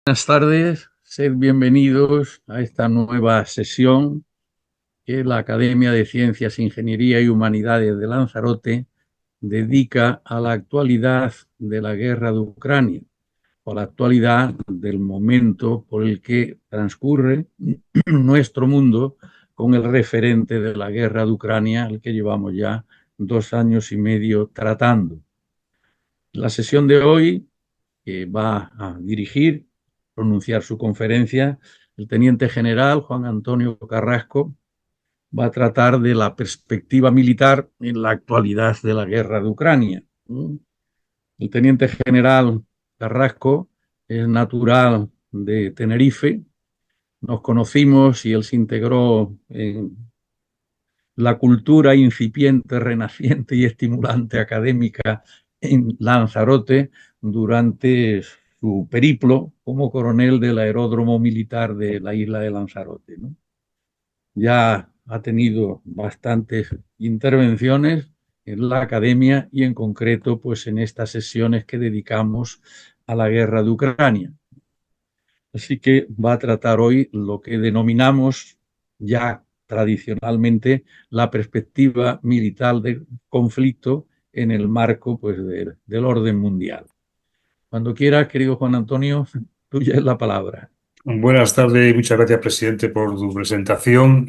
Buenas tardes, sed bienvenidos a esta nueva sesión que la Academia de Ciencias, Ingeniería y Humanidades de Lanzarote dedica a la actualidad de la guerra de Ucrania, o a la actualidad del momento por el que transcurre nuestro mundo con el referente de la guerra de Ucrania, al que llevamos ya 2 años y medio tratando. La sesión de hoy que va a dirigir, pronunciar su conferencia, el teniente general Juan Antonio Carrasco, va a tratar de la perspectiva militar en la actualidad de la guerra de Ucrania. El teniente general Carrasco es natural de Tenerife. Nos conocimos y él se integró en la cultura incipiente, renaciente y estimulante académica en Lanzarote durante su periplo como coronel del aeródromo militar de la isla de Lanzarote, ¿no? Ya ha tenido bastantes intervenciones en la academia y en concreto pues en estas sesiones que dedicamos a la guerra de Ucrania. Así que va a tratar hoy lo que denominamos ya tradicionalmente la perspectiva militar del conflicto en el marco pues, del orden mundial. Cuando quieras, querido Juan Antonio, tuya es la palabra. Buenas tardes y muchas gracias, presidente, por tu presentación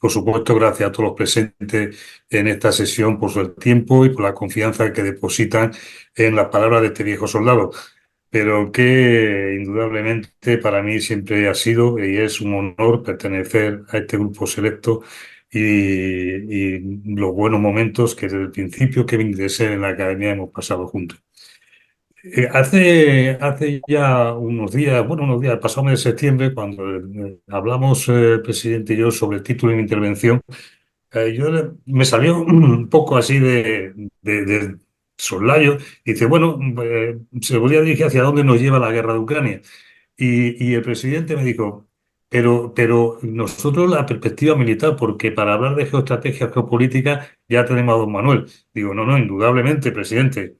por supuesto, gracias a todos los presentes en esta sesión por su tiempo y por la confianza que depositan en las palabras de este viejo soldado, pero que indudablemente para mí siempre ha sido y es un honor pertenecer a este grupo selecto y los buenos momentos que desde el principio que vine de ser en la academia hemos pasado juntos. Hace ya unos días, el pasado mes de septiembre, cuando hablamos, presidente y yo, sobre el título de mi intervención, me salió un poco así de soslayo, y dice, bueno, se volvía a dirigir hacia dónde nos lleva la guerra de Ucrania. Y el presidente me dijo, pero nosotros la perspectiva militar, porque para hablar de geoestrategia geopolítica ya tenemos a don Manuel. Digo, no, indudablemente, presidente.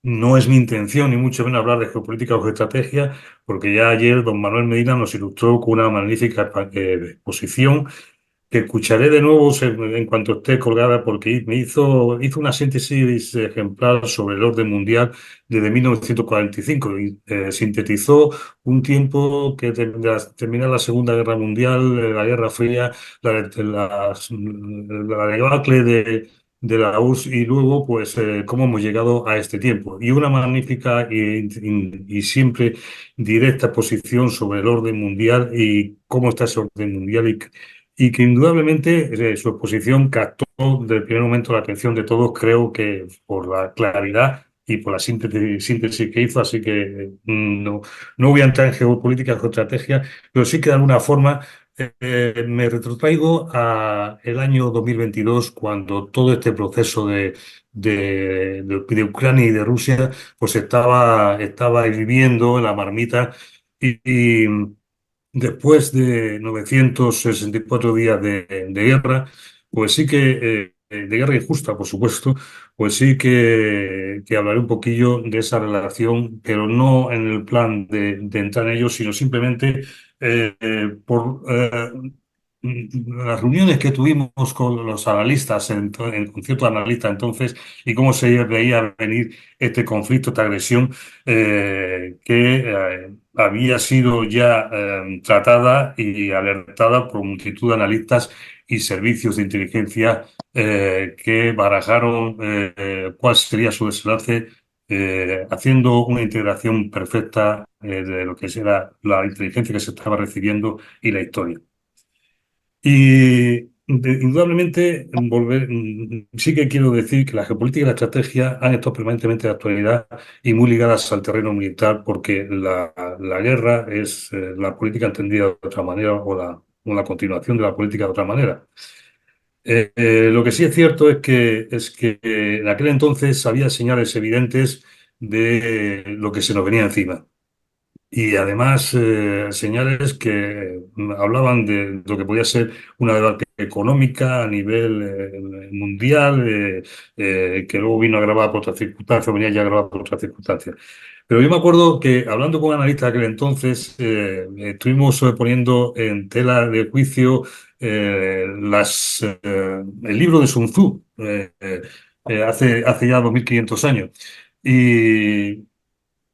No es mi intención, ni mucho menos hablar de geopolítica o geoestrategia, porque ya ayer don Manuel Medina nos ilustró con una magnífica exposición que escucharé de nuevo en cuanto esté colgada, porque hizo una síntesis ejemplar sobre el orden mundial desde 1945 y sintetizó un tiempo que termina la Segunda Guerra Mundial, la Guerra Fría, la debacle de la URSS y luego, pues, cómo hemos llegado a este tiempo. Y una magnífica y siempre directa posición sobre el orden mundial y cómo está ese orden mundial y que indudablemente su exposición captó desde el primer momento la atención de todos, creo que por la claridad y por la síntesis que hizo, así que no voy a entrar en geopolítica, geoestrategia, pero sí que de alguna forma me retrotraigo a el año 2022, cuando todo este proceso de Ucrania y de Rusia pues estaba hirviendo en la marmita y después de 964 días de guerra, pues sí de guerra injusta, por supuesto, pues sí que hablaré un poquillo de esa relación, pero no en el plan de entrar en ello, sino simplemente por las reuniones que tuvimos con los analistas, con ciertos analistas entonces, y cómo se veía venir este conflicto, esta agresión, que había sido ya tratada y alertada por multitud de analistas y servicios de inteligencia que barajaron cuál sería su desenlace, haciendo una integración perfecta de lo que era la inteligencia que se estaba recibiendo y la historia. Y indudablemente, sí que quiero decir que la geopolítica y la estrategia han estado permanentemente de actualidad y muy ligadas al terreno militar, porque la guerra es la política entendida de otra manera o la continuación de la política de otra manera. Lo que sí es cierto es que en aquel entonces había señales evidentes de lo que se nos venía encima. y además señales que hablaban de lo que podía ser una debate económica a nivel mundial, que luego vino a grabar por otras circunstancias, venía ya a grabar por otras circunstancias. Pero yo me acuerdo que hablando con analistas de aquel entonces, estuvimos poniendo en tela de juicio el libro de Sun Tzu, hace ya 2500 años. Y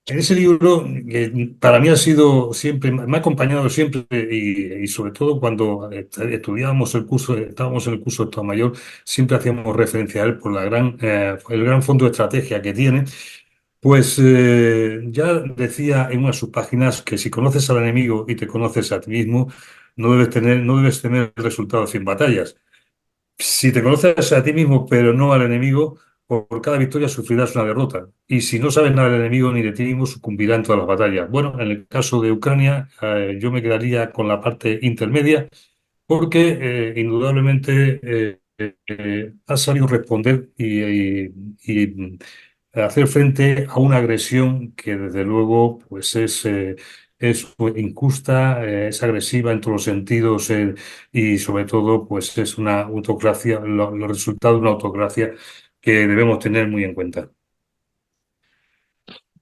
en ese libro, que para mí ha sido siempre, me ha acompañado siempre y sobre todo cuando estudiábamos el curso, estábamos en el curso de Estado Mayor, siempre hacíamos referencia a él por el gran fondo de estrategia que tiene. Pues ya decía en una de sus páginas que si conoces al enemigo y te conoces a ti mismo, no debes tener resultados sin batallas. Si te conoces a ti mismo, pero no al enemigo, por cada victoria sufrirás una derrota. Y si no sabes nada del enemigo ni de ti mismo, sucumbirá en todas las batallas. Bueno, en el caso de Ucrania, yo me quedaría con la parte intermedia, porque indudablemente ha sabido responder y hacer frente a una agresión que desde luego pues es injusta, es agresiva en todos los sentidos y sobre todo pues es una autocracia, los resultados de una autocracia que debemos tener muy en cuenta.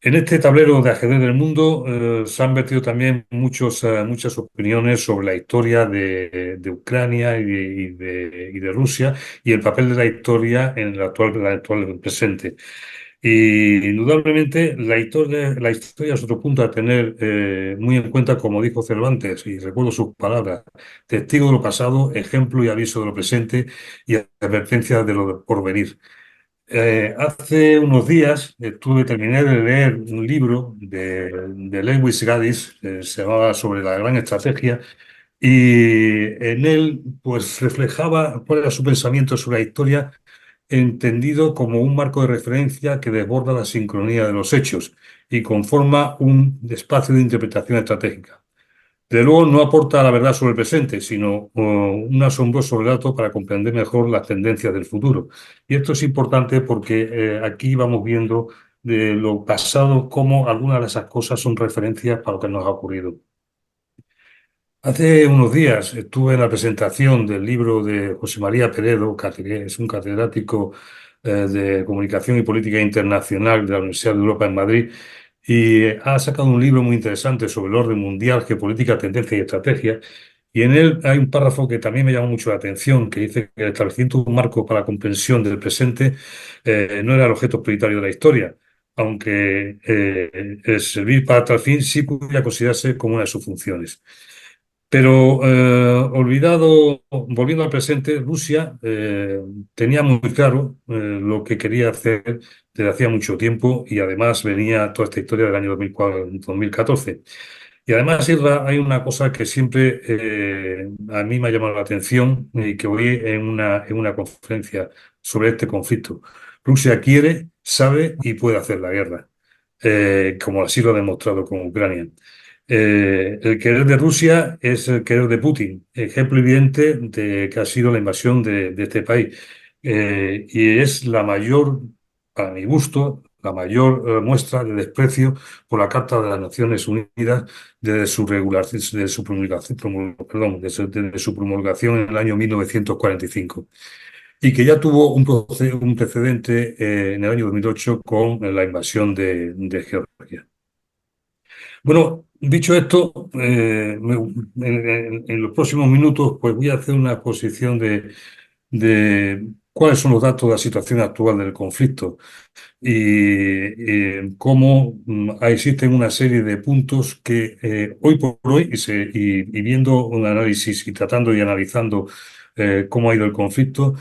En este tablero de ajedrez del mundo se han vertido también muchas opiniones sobre la historia de Ucrania y de Rusia y el papel de la historia en el actual presente. Y indudablemente la historia es otro punto a tener muy en cuenta, como dijo Cervantes, y recuerdo sus palabras: testigo de lo pasado, ejemplo y aviso de lo presente y advertencia de lo por venir. Hace unos días terminé de leer un libro de Lewis Gaddis, se llamaba Sobre la gran estrategia, y en él pues reflejaba cuál era su pensamiento sobre la historia, entendido como un marco de referencia que desborda la sincronía de los hechos y conforma un espacio de interpretación estratégica. De luego no aporta la verdad sobre el presente, sino un asombroso relato para comprender mejor las tendencias del futuro. Y esto es importante porque aquí vamos viendo de lo pasado cómo algunas de esas cosas son referencias para lo que nos ha ocurrido. Hace unos días estuve en la presentación del libro de José María Peredo, que es un catedrático de Comunicación y Política Internacional de la Universidad de Europa en Madrid, y ha sacado un libro muy interesante sobre el orden mundial, geopolítica, tendencia y estrategia. Y en él hay un párrafo que también me llamó mucho la atención, que dice que el establecimiento de un marco para la comprensión del presente no era el objeto prioritario de la historia, aunque el servir para tal fin sí podría considerarse como una de sus funciones. Pero volviendo al presente, Rusia tenía muy claro lo que quería hacer desde hacía mucho tiempo, y además venía toda esta historia del año 2004, 2014. Y además, Isra, hay una cosa que siempre a mí me ha llamado la atención y que oí en una conferencia sobre este conflicto. Rusia quiere, sabe y puede hacer la guerra, como así lo ha demostrado con Ucrania. El querer de Rusia es el querer de Putin, ejemplo evidente de que ha sido la invasión de este país. Y es la mayor, para mi gusto, la mayor muestra de desprecio por la Carta de las Naciones Unidas desde desde su promulgación, desde su promulgación en el año 1945, y que ya tuvo un precedente en el año 2008 con la invasión de Georgia. Bueno, dicho esto, en los próximos minutos pues voy a hacer una exposición de cuáles son los datos de la situación actual del conflicto y cómo existen una serie de puntos que hoy por hoy, y viendo un análisis y tratando y analizando cómo ha ido el conflicto,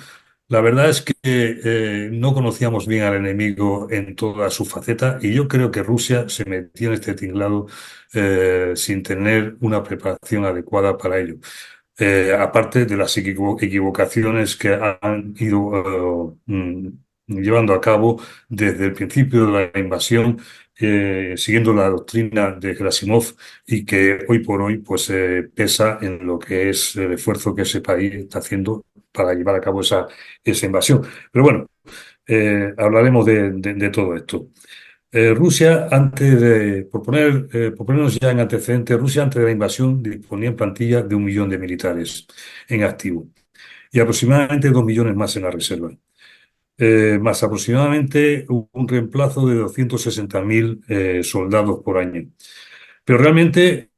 la verdad es que no conocíamos bien al enemigo en toda su faceta, y yo creo que Rusia se metió en este tinglado sin tener una preparación adecuada para ello. Aparte de las equivocaciones que han ido llevando a cabo desde el principio de la invasión, siguiendo la doctrina de Gerasimov, y que hoy por hoy pues pesa en lo que es el esfuerzo que ese país está haciendo para llevar a cabo esa invasión. Pero bueno, hablaremos de todo esto. Rusia, por ponernos ya en antecedentes, Rusia antes de la invasión disponía en plantilla de 1 millón de militares en activo y aproximadamente 2 millones más en la reserva. Más aproximadamente un reemplazo de 260.000 soldados por año. Pero realmente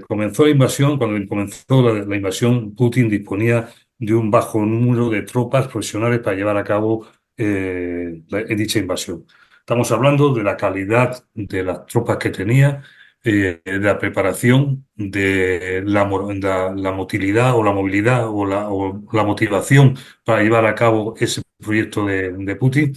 comenzó la invasión, cuando comenzó la invasión, Putin disponía de un bajo número de tropas profesionales para llevar a cabo dicha invasión. Estamos hablando de la calidad de las tropas que tenía, de la preparación, de la motilidad o la movilidad o la motivación para llevar a cabo ese proyecto de Putin.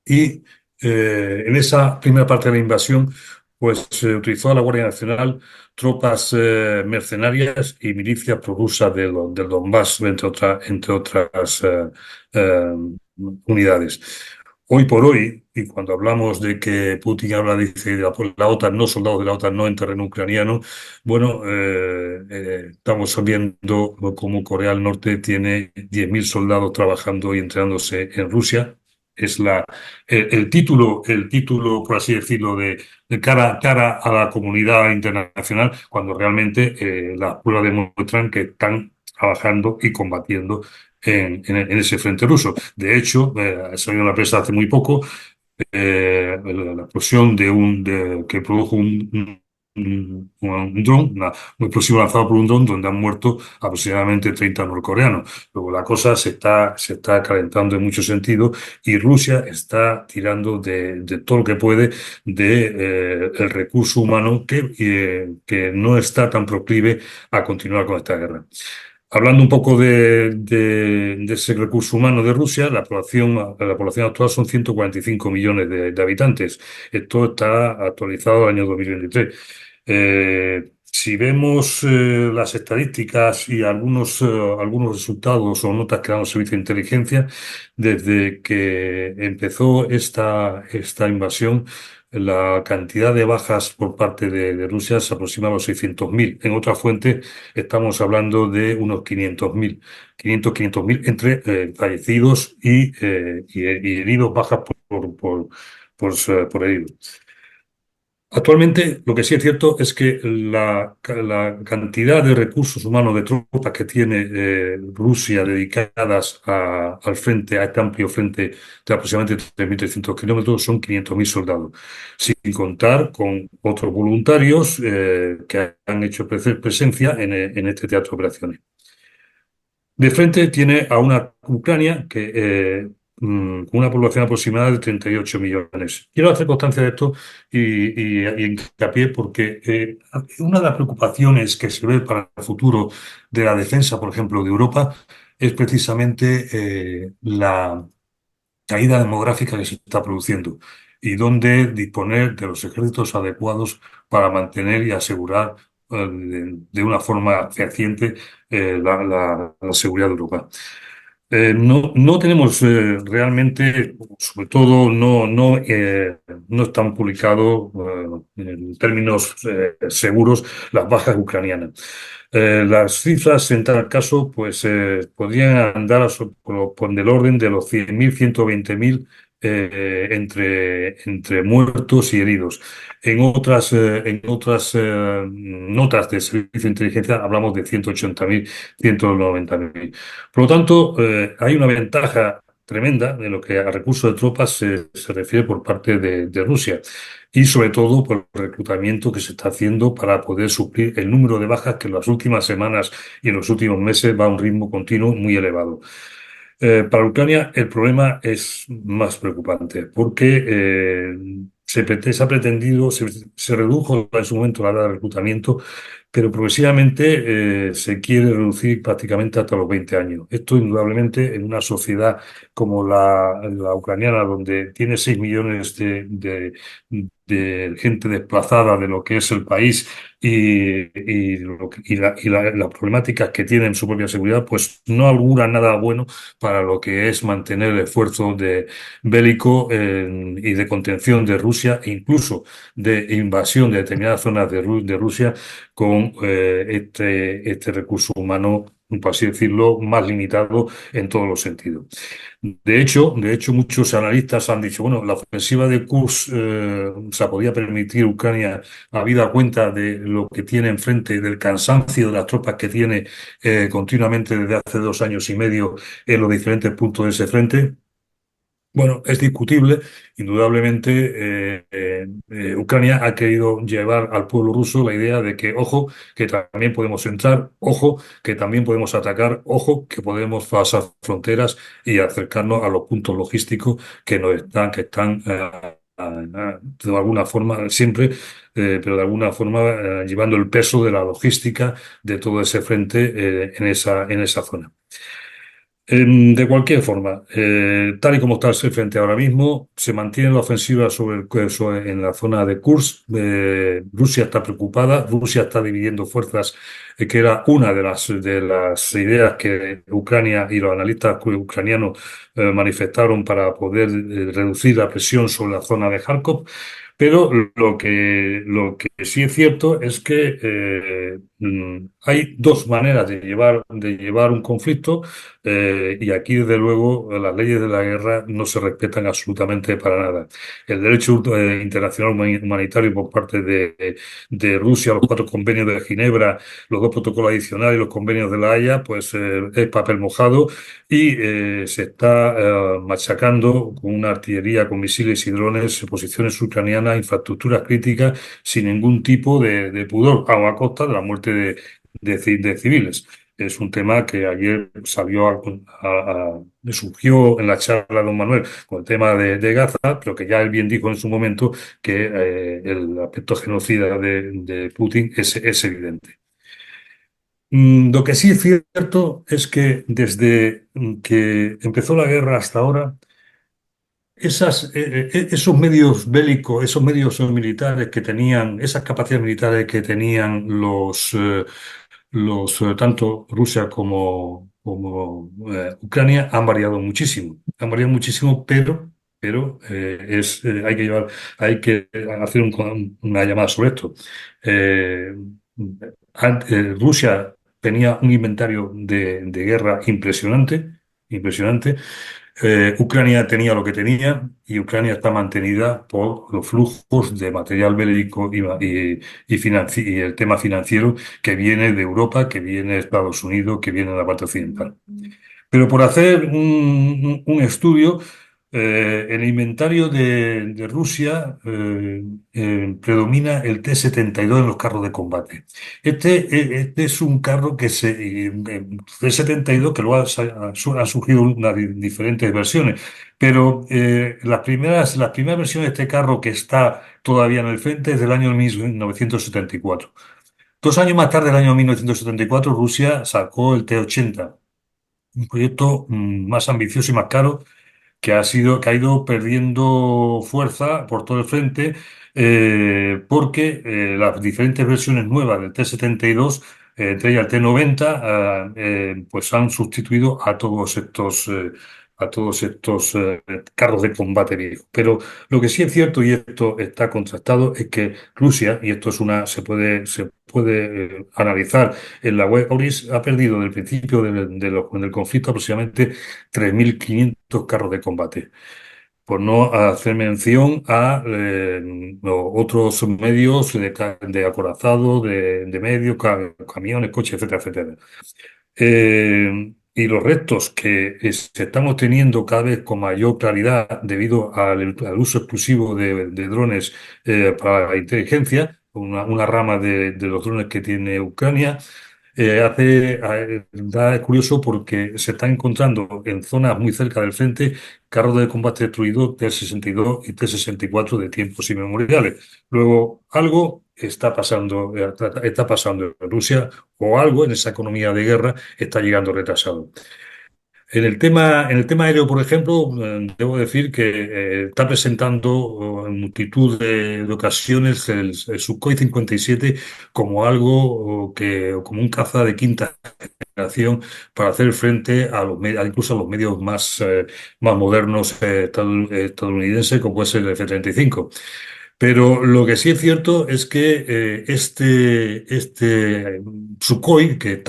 Y en esa primera parte de la invasión, pues se utilizó a la Guardia Nacional, tropas mercenarias y milicias prorrusas del Donbass, entre otras eh, unidades. Hoy por hoy, y cuando hablamos de que Putin habla, dice, la OTAN, no soldados de la OTAN, no en terreno ucraniano, bueno, estamos viendo cómo Corea del Norte tiene 10.000 soldados trabajando y entrenándose en Rusia. Es el título, por así decirlo, de cara a la comunidad internacional, cuando realmente las pruebas demuestran que están trabajando y combatiendo en ese frente ruso. De hecho, salió en la prensa hace muy poco la explosión que produjo un dron, un explosivo lanzado por un dron donde han muerto aproximadamente 30 norcoreanos. Luego la cosa se está calentando en muchos sentidos y Rusia está tirando de todo lo que puede el recurso humano que no está tan proclive a continuar con esta guerra. Hablando un poco de ese recurso humano de Rusia, la población actual son 145 millones de habitantes. Esto está actualizado al año 2023. Si vemos las estadísticas y algunos resultados o notas que dan los servicios de inteligencia, desde que empezó esta invasión, la cantidad de bajas por parte de Rusia se aproxima a los 600.000. En otra fuente estamos hablando de unos 500.000, 500.000 entre fallecidos y heridos, bajas por heridos. Actualmente, lo que sí es cierto es que la cantidad de recursos humanos, de tropas que tiene Rusia dedicadas al frente, a este amplio frente de aproximadamente 3.300 kilómetros, son 500.000 soldados, sin contar con otros voluntarios que han hecho presencia en este teatro de operaciones. De frente tiene a una Ucrania con una población aproximada de 38 millones. Quiero hacer constancia de esto y hincapié porque una de las preocupaciones que se ve para el futuro de la defensa, por ejemplo, de Europa, es precisamente la caída demográfica que se está produciendo y dónde disponer de los ejércitos adecuados para mantener y asegurar de una forma fehaciente la seguridad de Europa. No tenemos realmente, sobre todo no están publicados en términos seguros las bajas ucranianas. Las cifras en tal caso pues podrían andar por del orden de los 100.000, 120.000 entre muertos y heridos. En otras notas de servicio de inteligencia hablamos de 180.000, 190.000. Por lo tanto, hay una ventaja tremenda de lo que a recursos de tropas se refiere por parte de Rusia y sobre todo por el reclutamiento que se está haciendo para poder suplir el número de bajas que en las últimas semanas y en los últimos meses va a un ritmo continuo muy elevado. Para Ucrania el problema es más preocupante porque se ha pretendido, se redujo en su momento la edad de reclutamiento, pero progresivamente se quiere reducir prácticamente hasta los 20 años. Esto indudablemente en una sociedad como la ucraniana, donde tiene 6 millones de gente desplazada de lo que es el país y las problemáticas que tiene en su propia seguridad, pues no augura nada bueno para lo que es mantener el esfuerzo bélico y de contención de Rusia e incluso de invasión de determinadas zonas de Rusia con este recurso humano por así decirlo, más limitado en todos los sentidos. De hecho, muchos analistas han dicho, bueno, la ofensiva de Kursk se podía permitir Ucrania habida cuenta de lo que tiene enfrente, del cansancio de las tropas que tiene continuamente desde hace 2 años y medio en los diferentes puntos de ese frente. Bueno, es discutible, indudablemente. Ucrania ha querido llevar al pueblo ruso la idea de que, ojo, que también podemos entrar, ojo, que también podemos atacar, ojo, que podemos pasar fronteras y acercarnos a los puntos logísticos que están de alguna forma, siempre, pero de alguna forma llevando el peso de la logística de todo ese frente en esa zona. De cualquier forma, tal y como está el frente ahora mismo, se mantiene la ofensiva en la zona de Kursk. Rusia está preocupada, Rusia está dividiendo fuerzas, que era una de las ideas que Ucrania y los analistas ucranianos manifestaron para poder reducir la presión sobre la zona de Kharkov. Pero lo que sí es cierto es que hay dos maneras de llevar un conflicto, y aquí, desde luego, las leyes de la guerra no se respetan absolutamente para nada. El derecho internacional humanitario por parte de Rusia, los 4 convenios de Ginebra, los 2 protocolos adicionales y los convenios de La Haya, pues es papel mojado y se está machacando con una artillería, con misiles y drones, posiciones ucranianas, infraestructuras críticas, sin ningún tipo de pudor, a costa de la muerte de civiles. Es un tema que ayer surgió en la charla de don Manuel con el tema de Gaza, pero que ya él bien dijo en su momento que el aspecto genocida de Putin es evidente. Lo que sí es cierto es que desde que empezó la guerra hasta ahora, esos medios bélicos, esos medios militares que tenían, esas capacidades militares que tenían tanto Rusia como Ucrania han variado muchísimo. Han variado muchísimo, pero hay que hacer una llamada sobre esto. Eh, Rusia tenía un inventario de guerra impresionante, impresionante. Ucrania tenía lo que tenía y Ucrania está mantenida por los flujos de material bélico y el tema financiero que viene de Europa, que viene de Estados Unidos, que viene de la parte occidental. Pero por hacer un estudio, en el inventario de Rusia predomina el T-72 en los carros de combate. Este es un carro T-72 que luego han surgido diferentes versiones, pero las primeras versiones de este carro que está todavía en el frente es del año 1974. 2 años más tarde, el año 1974, Rusia sacó el T-80, un proyecto más ambicioso y más caro que ha ido perdiendo fuerza por todo el frente, porque las diferentes versiones nuevas del T-72, entre ellas el T-90, pues han sustituido a todos estos carros de combate viejos. Pero lo que sí es cierto, y esto está contrastado, es que Rusia, y esto se puede analizar en la web, Oris ha perdido del principio del conflicto aproximadamente 3.500 carros de combate, por no hacer mención a otros medios de acorazado, de medios, camiones, coches, etcétera, etcétera. Y los restos que se están obteniendo cada vez con mayor claridad debido al uso exclusivo de drones para la inteligencia, una rama de los drones que tiene Ucrania. Es curioso porque se están encontrando en zonas muy cerca del frente carros de combate destruidos T-62 y T-64 de tiempos inmemoriales. Luego, algo está pasando en Rusia, o algo en esa economía de guerra está llegando retrasado. En el tema aéreo, por ejemplo, debo decir que está presentando en multitud de ocasiones el Sukhoi 57 como algo como un caza de quinta generación para hacer frente incluso a los medios más modernos estadounidenses, como puede ser el F-35. Pero lo que sí es cierto es que Sukhoi, que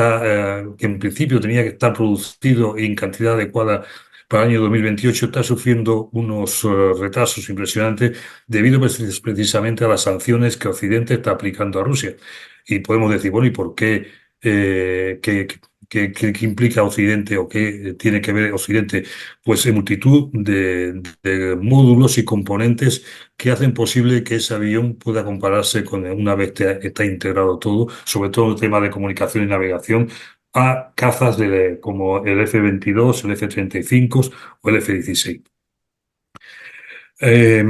en principio tenía que estar producido en cantidad adecuada para el año 2028, está sufriendo unos retrasos impresionantes debido precisamente a las sanciones que Occidente está aplicando a Rusia. Y podemos decir, bueno, ¿y por qué? ¿Qué implica Occidente o qué tiene que ver Occidente? Pues en multitud de módulos y componentes que hacen posible que ese avión pueda compararse con una vez que está integrado todo, sobre todo en el tema de comunicación y navegación, a cazas como el F-22, el F-35 o el F-16. Eh,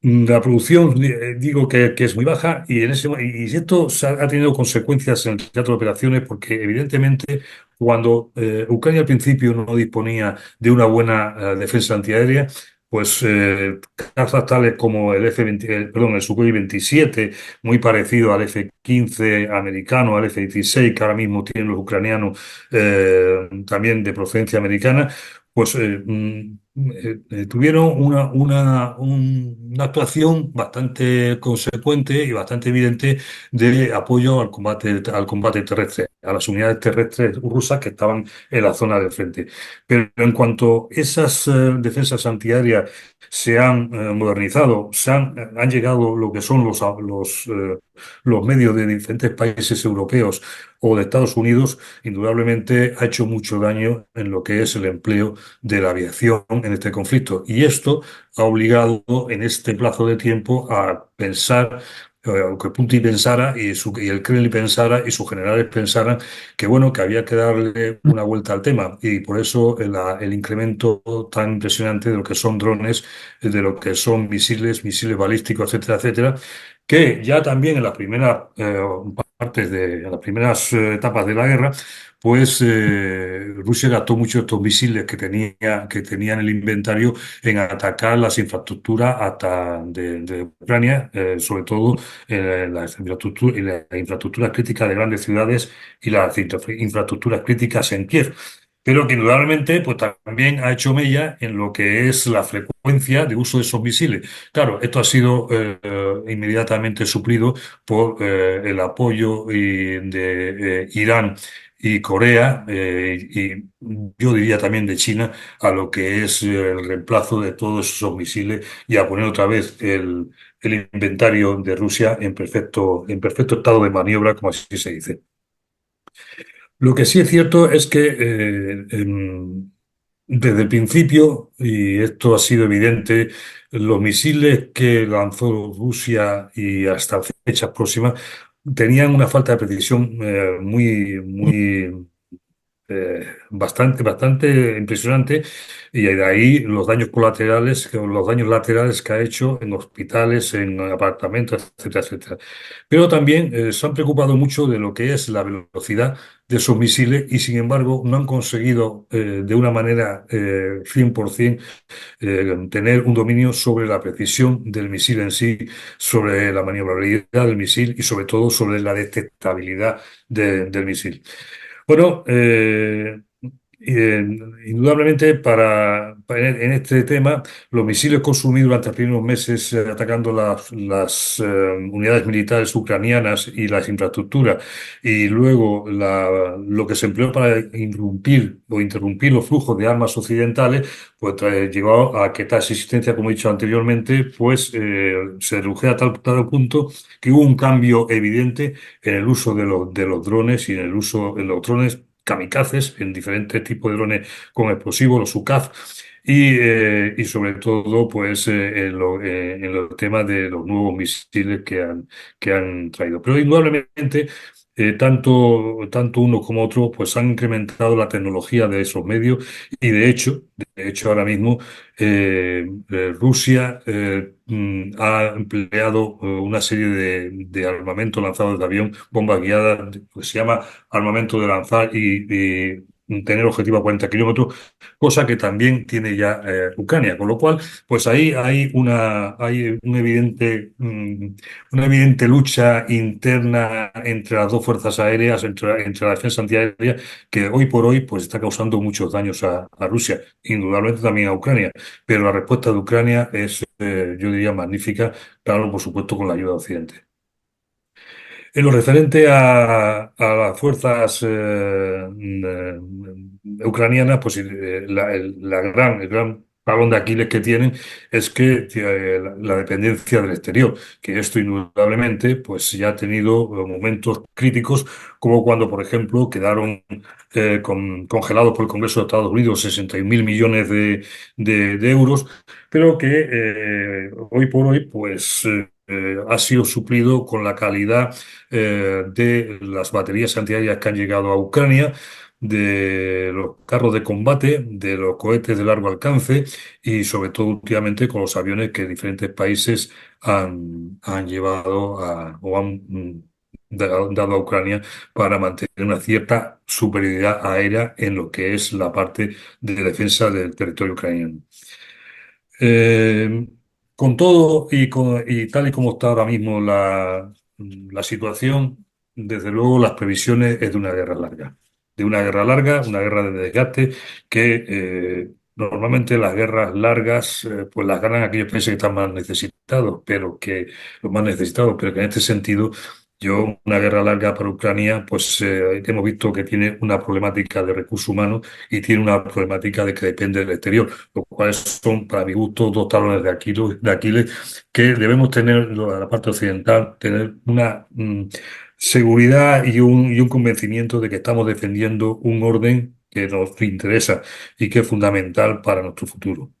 la producción, digo que es muy baja y esto ha tenido consecuencias en el teatro de operaciones porque evidentemente cuando Ucrania al principio no disponía de una buena defensa antiaérea, pues cazas tales como el el Sukhoi 27, muy parecido al F-15 americano, al F-16 que ahora mismo tienen los ucranianos, también de procedencia americana, pues tuvieron una actuación bastante consecuente y bastante evidente de apoyo al combate terrestre, a las unidades terrestres rusas que estaban en la zona del frente. Pero en cuanto esas defensas antiaéreas se han modernizado, han llegado lo que son los medios de diferentes países europeos o de Estados Unidos, indudablemente ha hecho mucho daño en lo que es el empleo de la aviación en este conflicto. Y esto ha obligado en este plazo de tiempo a pensar, que Putin pensara y el Kremlin pensara y sus generales pensaran que bueno, que había que darle una vuelta al tema. Y por eso el incremento tan impresionante de lo que son drones, de lo que son misiles balísticos, etcétera, etcétera, que ya también en las primeras en las primeras etapas de la guerra, pues Rusia gastó mucho estos misiles que tenía en el inventario en atacar las infraestructuras de Ucrania, sobre todo las infraestructuras críticas de grandes ciudades y las infraestructuras críticas en Kiev. Pero que indudablemente pues, también ha hecho mella en lo que es la frecuencia de uso de esos misiles. Claro, esto ha sido inmediatamente suplido por el apoyo de Irán y Corea, y yo diría también de China, a lo que es el reemplazo de todos esos misiles y a poner otra vez el inventario de Rusia en perfecto estado de maniobra, como así se dice. Lo que sí es cierto es que desde el principio, y esto ha sido evidente, los misiles que lanzó Rusia y hasta fechas próximas tenían una falta de precisión bastante impresionante, y de ahí los daños colaterales, los daños laterales que ha hecho en hospitales, en apartamentos, etcétera, etcétera. Pero también se han preocupado mucho de lo que es la velocidad de esos misiles y sin embargo no han conseguido de una manera 100% tener un dominio sobre la precisión del misil en sí, sobre la maniobrabilidad del misil y sobre todo sobre la detectabilidad del misil. Bueno, indudablemente en este tema, los misiles consumidos durante los primeros meses atacando las unidades militares ucranianas y las infraestructuras, y luego lo que se empleó para irrumpir o interrumpir los flujos de armas occidentales, pues llegó a que tal existencia, como he dicho anteriormente, pues se redujera a tal punto que hubo un cambio evidente en el uso de los drones y en el uso de los drones kamikazes, en diferentes tipos de drones con explosivos, los UCAV, y sobre todo pues en los temas de los nuevos misiles que han traído. Pero indudablemente tanto uno como otro pues han incrementado la tecnología de esos medios y de hecho ahora mismo Rusia ha empleado una serie de armamentos lanzados desde avión, bombas guiadas, que se llama armamento de lanzar y tener objetivo a 40 kilómetros, cosa que también tiene ya Ucrania. Con lo cual, pues ahí hay una evidente lucha interna entre las dos fuerzas aéreas, entre la defensa antiaérea, que hoy por hoy pues está causando muchos daños a Rusia, indudablemente también a Ucrania, pero la respuesta de Ucrania es, yo diría, magnífica, claro, por supuesto, con la ayuda de Occidente. En lo referente a las fuerzas ucranianas, pues el gran talón de Aquiles que tienen es que la dependencia del exterior, que esto indudablemente pues ya ha tenido momentos críticos, como cuando, por ejemplo, quedaron congelados por el Congreso de Estados Unidos 61.000 millones de euros, pero que hoy por hoy pues ha sido suplido con la calidad de las baterías antiaéreas que han llegado a Ucrania, de los carros de combate, de los cohetes de largo alcance y sobre todo últimamente con los aviones que diferentes países han llevado o han dado a Ucrania para mantener una cierta superioridad aérea en lo que es la parte de defensa del territorio ucraniano. Eh, con todo y tal y como está ahora mismo la situación, desde luego las previsiones es de una guerra larga. De una guerra larga, una guerra de desgaste, que normalmente las guerras largas pues las ganan aquellos países que están más necesitados, los más necesitados, pero que en este sentido una guerra larga para Ucrania, pues hemos visto que tiene una problemática de recursos humanos y tiene una problemática de que depende del exterior, los cuales son, para mi gusto, dos talones de Aquiles que debemos tener, la parte occidental, tener una seguridad y un convencimiento de que estamos defendiendo un orden que nos interesa y que es fundamental para nuestro futuro.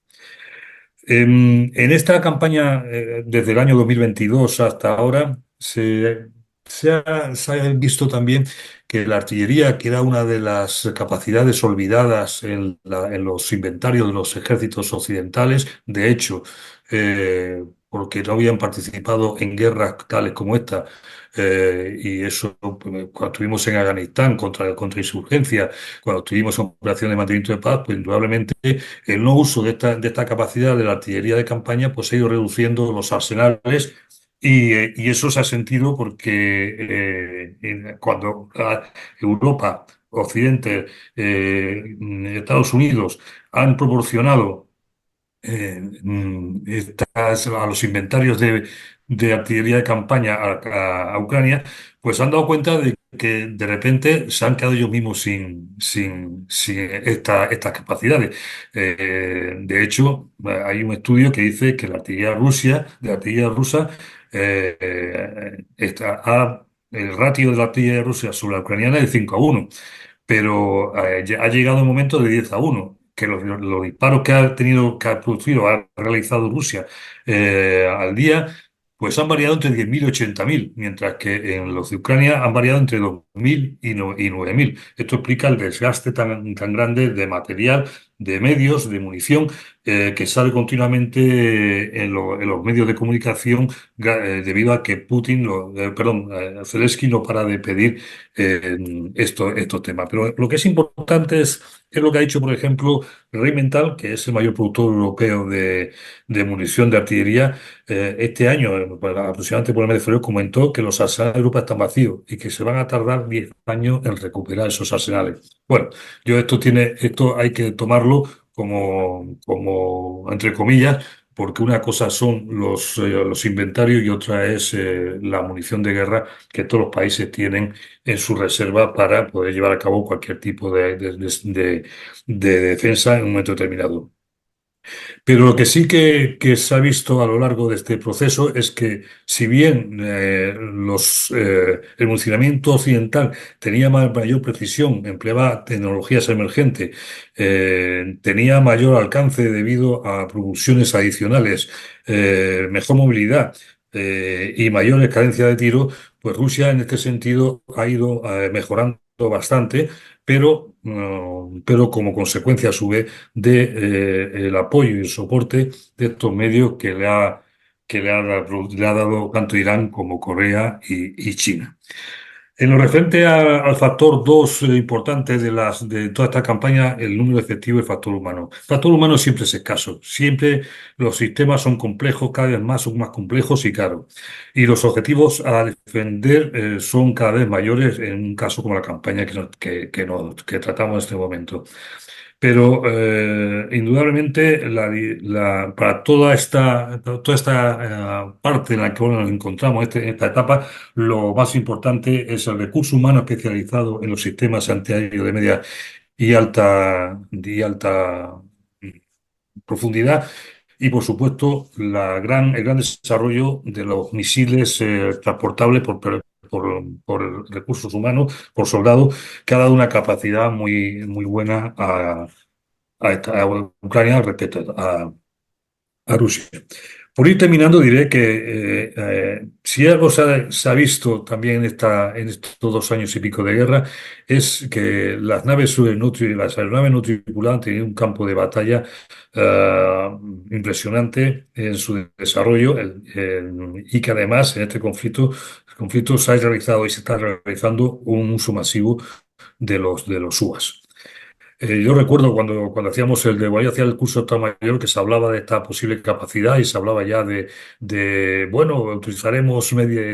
En esta campaña, desde el año 2022 hasta ahora, se ha visto también que la artillería, que era una de las capacidades olvidadas en los inventarios de los ejércitos occidentales, de hecho, porque no habían participado en guerras tales como esta, y eso pues, cuando estuvimos en Afganistán contra insurgencia, cuando estuvimos en operaciones de mantenimiento de paz, pues indudablemente el no uso de esta capacidad de la artillería de campaña pues ha ido reduciendo los arsenales y eso se ha sentido porque cuando Europa, Occidente, Estados Unidos han proporcionado a los inventarios de artillería de campaña a Ucrania, pues han dado cuenta de que de repente se han quedado ellos mismos sin estas capacidades. De hecho, hay un estudio que dice que la artillería rusa, el ratio de la artillería rusa sobre la ucraniana es de 5-1, pero ya ha llegado el momento de 10-1, que los disparos que ha producido, ha realizado Rusia al día, pues han variado entre 10.000 y 80.000, mientras que en los de Ucrania han variado entre 2.000 y 9.000. Esto explica el desgaste tan grande de material, de medios, de munición, que sale continuamente en los medios de comunicación debido a que Zelensky no para de pedir estos temas. Pero lo que es importante es lo que ha dicho, por ejemplo, Rheinmetall, que es el mayor productor europeo de munición de artillería. Este año, aproximadamente por el mes de febrero, comentó que los arsenales de Europa están vacíos y que se van a tardar 10 años en recuperar esos arsenales. Bueno, esto hay que tomarlo como entre comillas, porque una cosa son los inventarios y otra es la munición de guerra que todos los países tienen en su reserva para poder llevar a cabo cualquier tipo de defensa en un momento determinado. Pero lo que sí que se ha visto a lo largo de este proceso es que si bien el funcionamiento occidental tenía mayor precisión, empleaba tecnologías emergentes, tenía mayor alcance debido a propulsiones adicionales, mejor movilidad y mayor cadencia de tiro, pues Rusia en este sentido ha ido mejorando bastante, pero como consecuencia a su vez el apoyo y el soporte de estos medios que le ha dado tanto Irán como Corea y China. En lo referente al factor 2 importante de toda esta campaña, el número efectivo y el factor humano. El factor humano siempre es escaso. Siempre los sistemas son complejos, cada vez más son más complejos y caros. Y los objetivos a defender son cada vez mayores en un caso como la campaña que tratamos en este momento. Pero indudablemente para toda esta parte en la que ahora nos encontramos, en esta etapa, lo más importante es el recurso humano especializado en los sistemas antiaéreos de media y alta profundidad. Y por supuesto, el gran desarrollo de los misiles transportables por recursos humanos, por soldados, que ha dado una capacidad muy, muy buena a Ucrania respecto a Rusia. Por ir terminando, diré que si algo se ha visto también en estos 2 años y pico de guerra, es que las aeronaves no tripuladas han tenido un campo de batalla eh, impresionante en su desarrollo y que además en este conflicto se ha realizado y se está realizando un uso masivo de los UAS. Yo recuerdo cuando hacíamos cuando yo hacía el curso de Estado Mayor que se hablaba de esta posible capacidad y se hablaba ya bueno, utilizaremos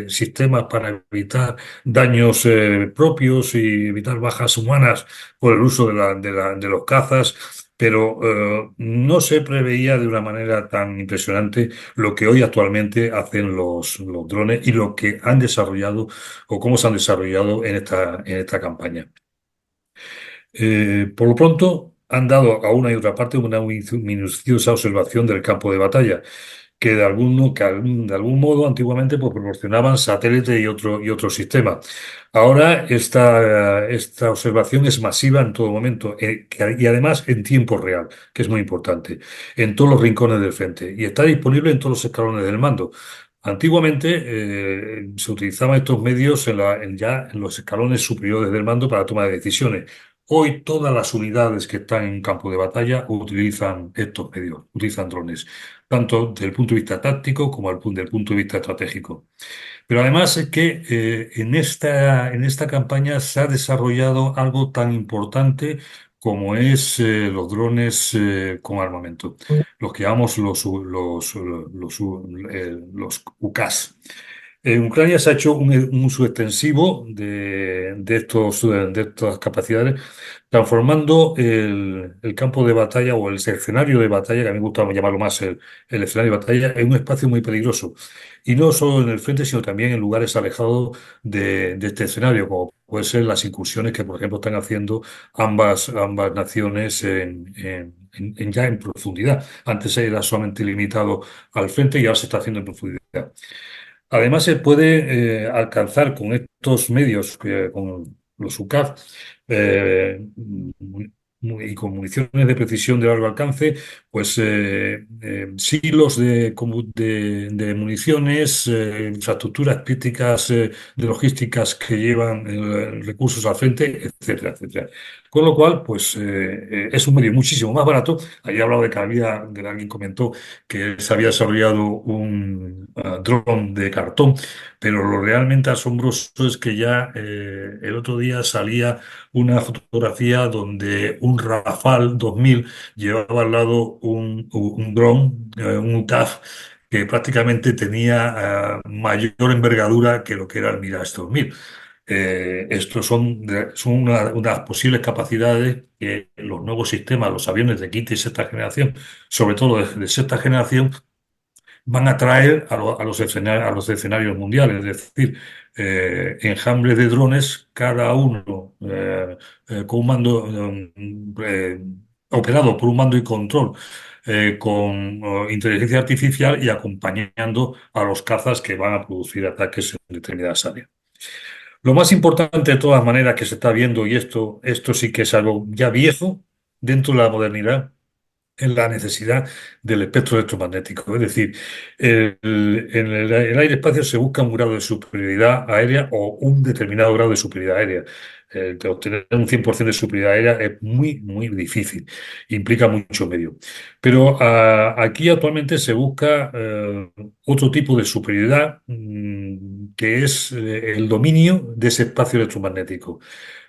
sistemas para evitar daños propios y evitar bajas humanas por el uso de los cazas, pero no se preveía de una manera tan impresionante lo que hoy actualmente hacen los drones y lo que han desarrollado o cómo se han desarrollado en esta campaña. Por lo pronto, han dado a una y otra parte una minuciosa observación del campo de batalla, que de algún modo antiguamente pues, proporcionaban satélites y otro sistema. Ahora esta observación es masiva en todo momento y además en tiempo real, que es muy importante, en todos los rincones del frente y está disponible en todos los escalones del mando. Antiguamente se utilizaban estos medios ya en los escalones superiores del mando para toma de decisiones. Hoy todas las unidades que están en campo de batalla utilizan estos medios, utilizan drones, tanto desde el punto de vista táctico como desde el punto de vista estratégico. Pero además es que en esta campaña se ha desarrollado algo tan importante como es los drones con armamento, los que llamamos los UCAS. En Ucrania se ha hecho un uso extensivo de estas capacidades, transformando el campo de batalla o el escenario de batalla, que a mí me gusta llamarlo más el escenario de batalla, en un espacio muy peligroso. Y no solo en el frente, sino también en lugares alejados de este escenario, como pueden ser las incursiones que, por ejemplo, están haciendo ambas naciones ya en profundidad. Antes era solamente limitado al frente y ahora se está haciendo en profundidad. Además, se puede alcanzar con estos medios, con los UCAV, y con municiones de precisión de largo alcance, pues silos de municiones, infraestructuras críticas de logísticas que llevan recursos al frente, etcétera, etcétera. Con lo cual, pues es un medio muchísimo más barato. Ahí he hablado de que alguien comentó que se había desarrollado un dron de cartón, pero lo realmente asombroso es que ya el otro día salía una fotografía donde un Rafale 2000 llevaba al lado un dron, un UTAF, que prácticamente tenía mayor envergadura que lo que era el Mirage 2000. Estos son unas posibles capacidades que los nuevos sistemas, los aviones de quinta y sexta generación, sobre todo de sexta generación, van a traer a los escenarios mundiales, es decir, enjambres de drones, cada uno con un mando operado por un mando y control, con inteligencia artificial y acompañando a los cazas que van a producir ataques en determinadas áreas. Lo más importante de todas maneras que se está viendo, y esto sí que es algo ya viejo dentro de la modernidad, en la necesidad del espectro electromagnético. Es decir, en el aire-espacio se busca un grado de superioridad aérea o un determinado grado de superioridad aérea. Que obtener un 100% de superioridad aérea es muy, muy difícil, implica mucho medio. Pero aquí actualmente se busca otro tipo de superioridad, que es el dominio de ese espacio electromagnético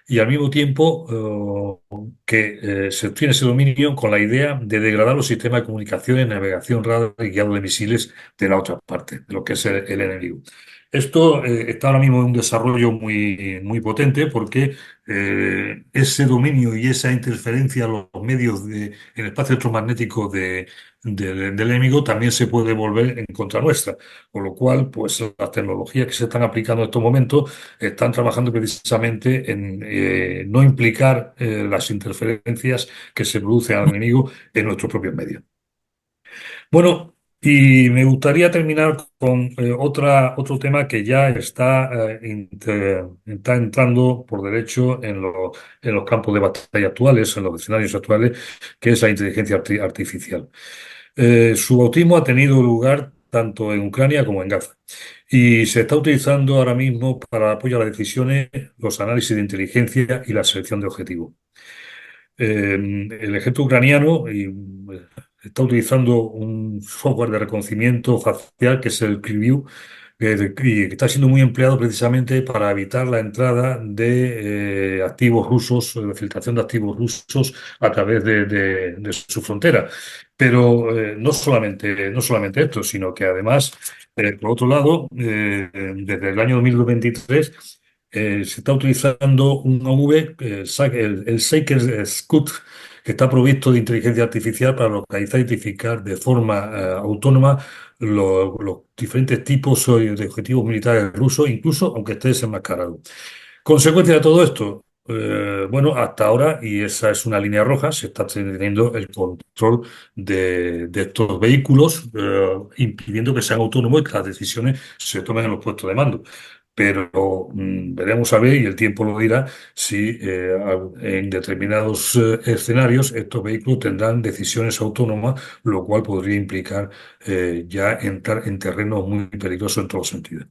y al mismo tiempo que se obtiene ese dominio con la idea de degradar los sistemas de comunicaciones, navegación, radar y guiado de misiles de la otra parte, de lo que es el enemigo. Esto está ahora mismo en un desarrollo muy, muy potente porque ese dominio y esa interferencia a los medios en el espacio electromagnético del enemigo también se puede volver en contra nuestra. Con lo cual, pues las tecnologías que se están aplicando en estos momentos están trabajando precisamente en no implicar las interferencias que se producen al enemigo en nuestros propios medios. Bueno, y me gustaría terminar con otro tema que ya está entrando por derecho en los campos de batalla actuales, en los escenarios actuales, que es la inteligencia artificial. Su bautismo ha tenido lugar tanto en Ucrania como en Gaza. Y se está utilizando ahora mismo para apoyar las decisiones, los análisis de inteligencia y la selección de objetivos. El ejército ucraniano está utilizando un software de reconocimiento facial que es el Clearview, y que está siendo muy empleado precisamente para evitar la entrada de activos rusos, de filtración de activos rusos a través de su frontera. Pero no solamente esto, sino que además, por otro lado, desde el año 2023 se está utilizando un OV, el Shaker Scout, que está provisto de inteligencia artificial para localizar e identificar de forma autónoma los diferentes tipos de objetivos militares rusos, incluso aunque esté desenmascarado. Consecuencia de todo esto, bueno, hasta ahora, y esa es una línea roja, se está teniendo el control de estos vehículos, impidiendo que sean autónomos y que las decisiones se tomen en los puestos de mando. Pero veremos a ver, y el tiempo lo dirá, si en determinados escenarios estos vehículos tendrán decisiones autónomas, lo cual podría implicar ya entrar en terrenos muy peligrosos en todos los sentidos.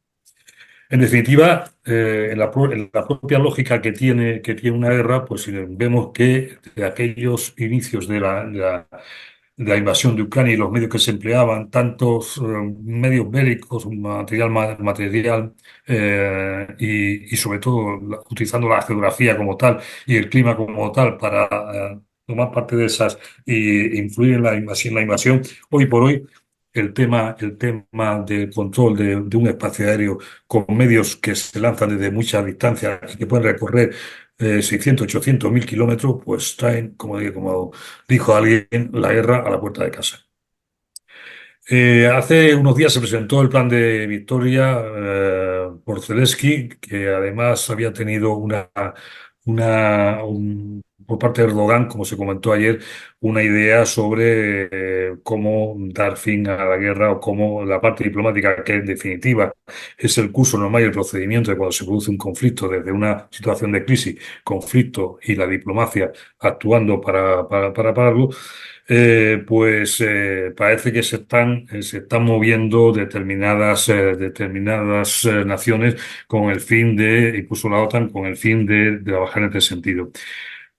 En definitiva, en la propia lógica que tiene una guerra, pues vemos que de aquellos inicios de la invasión de Ucrania y los medios que se empleaban, tantos medios bélicos, material y sobre todo utilizando la geografía como tal y el clima como tal para tomar parte de esas e influir en la invasión, hoy por hoy. El tema del control de un espacio aéreo con medios que se lanzan desde muchas distancias y que pueden recorrer 600, 800, 1000 kilómetros, pues traen, como dijo alguien, la guerra a la puerta de casa. Hace unos días se presentó el plan de Victoria por Zelensky, que además había tenido por parte de Erdogan, como se comentó ayer, una idea sobre cómo dar fin a la guerra o cómo la parte diplomática, que en definitiva es el curso normal y el procedimiento de cuando se produce un conflicto desde una situación de crisis, conflicto y la diplomacia actuando para pararlo. Pues parece que se están moviendo determinadas naciones con el fin incluso la OTAN, con el fin de trabajar en este sentido.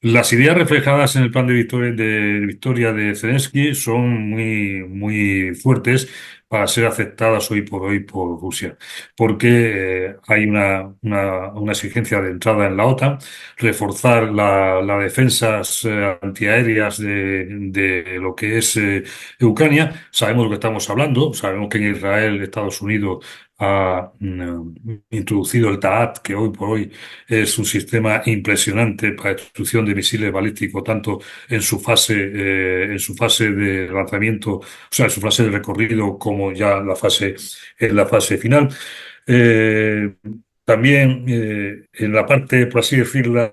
Las ideas reflejadas en el plan de Victoria de Zelensky son muy, muy fuertes para ser aceptadas hoy por hoy por Rusia, porque hay una exigencia de entrada en la OTAN, reforzar las defensas antiaéreas de lo que es Ucrania. Sabemos de lo que estamos hablando, sabemos que en Israel, Estados Unidos ha introducido el TAAD, que hoy por hoy es un sistema impresionante para destrucción de misiles balísticos, tanto en su fase de lanzamiento, o sea, en su fase de recorrido, como ya en la fase final. Eh, También en la parte, por así decirlo,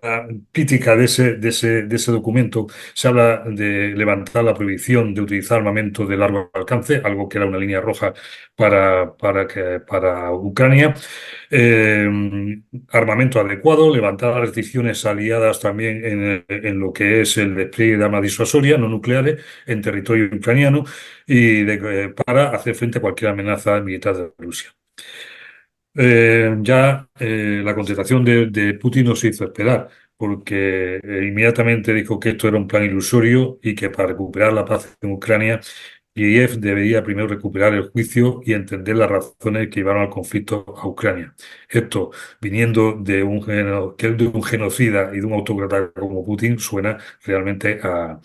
crítica de ese documento, se habla de levantar la prohibición de utilizar armamento de largo alcance, algo que era una línea roja para Ucrania. Eh, Armamento adecuado, levantar las restricciones aliadas también en lo que es el despliegue de armas disuasorias no nucleares en territorio ucraniano para hacer frente a cualquier amenaza militar de Rusia. La contestación de Putin no se hizo esperar, porque inmediatamente dijo que esto era un plan ilusorio y que para recuperar la paz en Ucrania, Kiev debería primero recuperar el juicio y entender las razones que llevaron al conflicto a Ucrania. Esto, viniendo de un genocida y de un autócrata como Putin, suena realmente a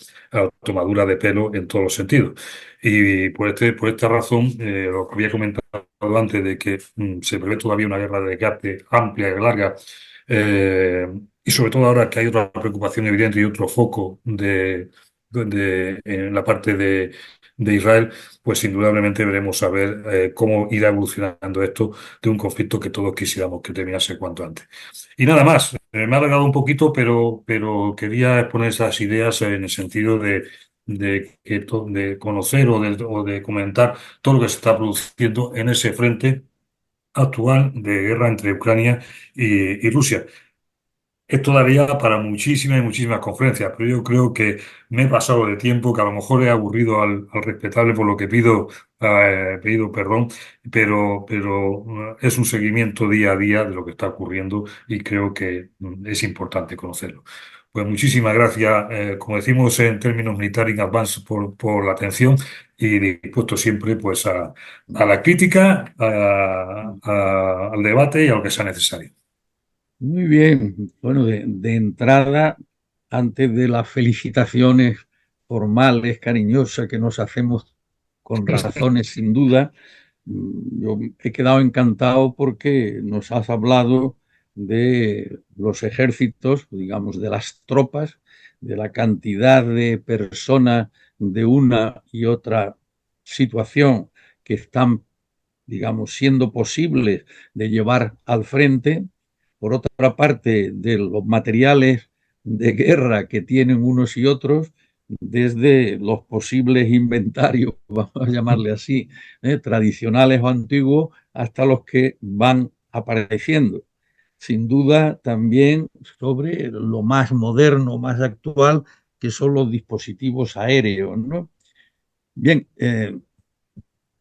tomadura de pelo en todos los sentidos. Y por esta razón, lo que había comentado antes de que se prevé todavía una guerra de desgaste amplia y larga, y sobre todo ahora que hay otra preocupación evidente y otro foco en la parte de Israel, pues indudablemente veremos a ver cómo irá evolucionando esto de un conflicto que todos quisiéramos que terminase cuanto antes. Y nada más, me ha alargado un poquito, pero quería exponer esas ideas en el sentido de conocer o de comentar todo lo que se está produciendo en ese frente actual de guerra entre Ucrania y Rusia. Esto daría para muchísimas y muchísimas conferencias, pero yo creo que me he pasado de tiempo, que a lo mejor he aburrido al respetable, por lo que pido perdón, pero es un seguimiento día a día de lo que está ocurriendo y creo que es importante conocerlo. Pues muchísimas gracias, como decimos en términos militares in advance, por la atención y dispuesto siempre pues a la crítica, al debate y a lo que sea necesario. Muy bien. Bueno, de entrada, antes de las felicitaciones formales, cariñosas que nos hacemos con razones sin duda, yo he quedado encantado porque nos has hablado de los ejércitos, digamos, de las tropas, de la cantidad de personas de una y otra situación que están, digamos, siendo posibles de llevar al frente. Por otra parte, de los materiales de guerra que tienen unos y otros, desde los posibles inventarios, vamos a llamarle así, tradicionales o antiguos, hasta los que van apareciendo. Sin duda, también sobre lo más moderno, más actual, que son los dispositivos aéreos, ¿no? Bien,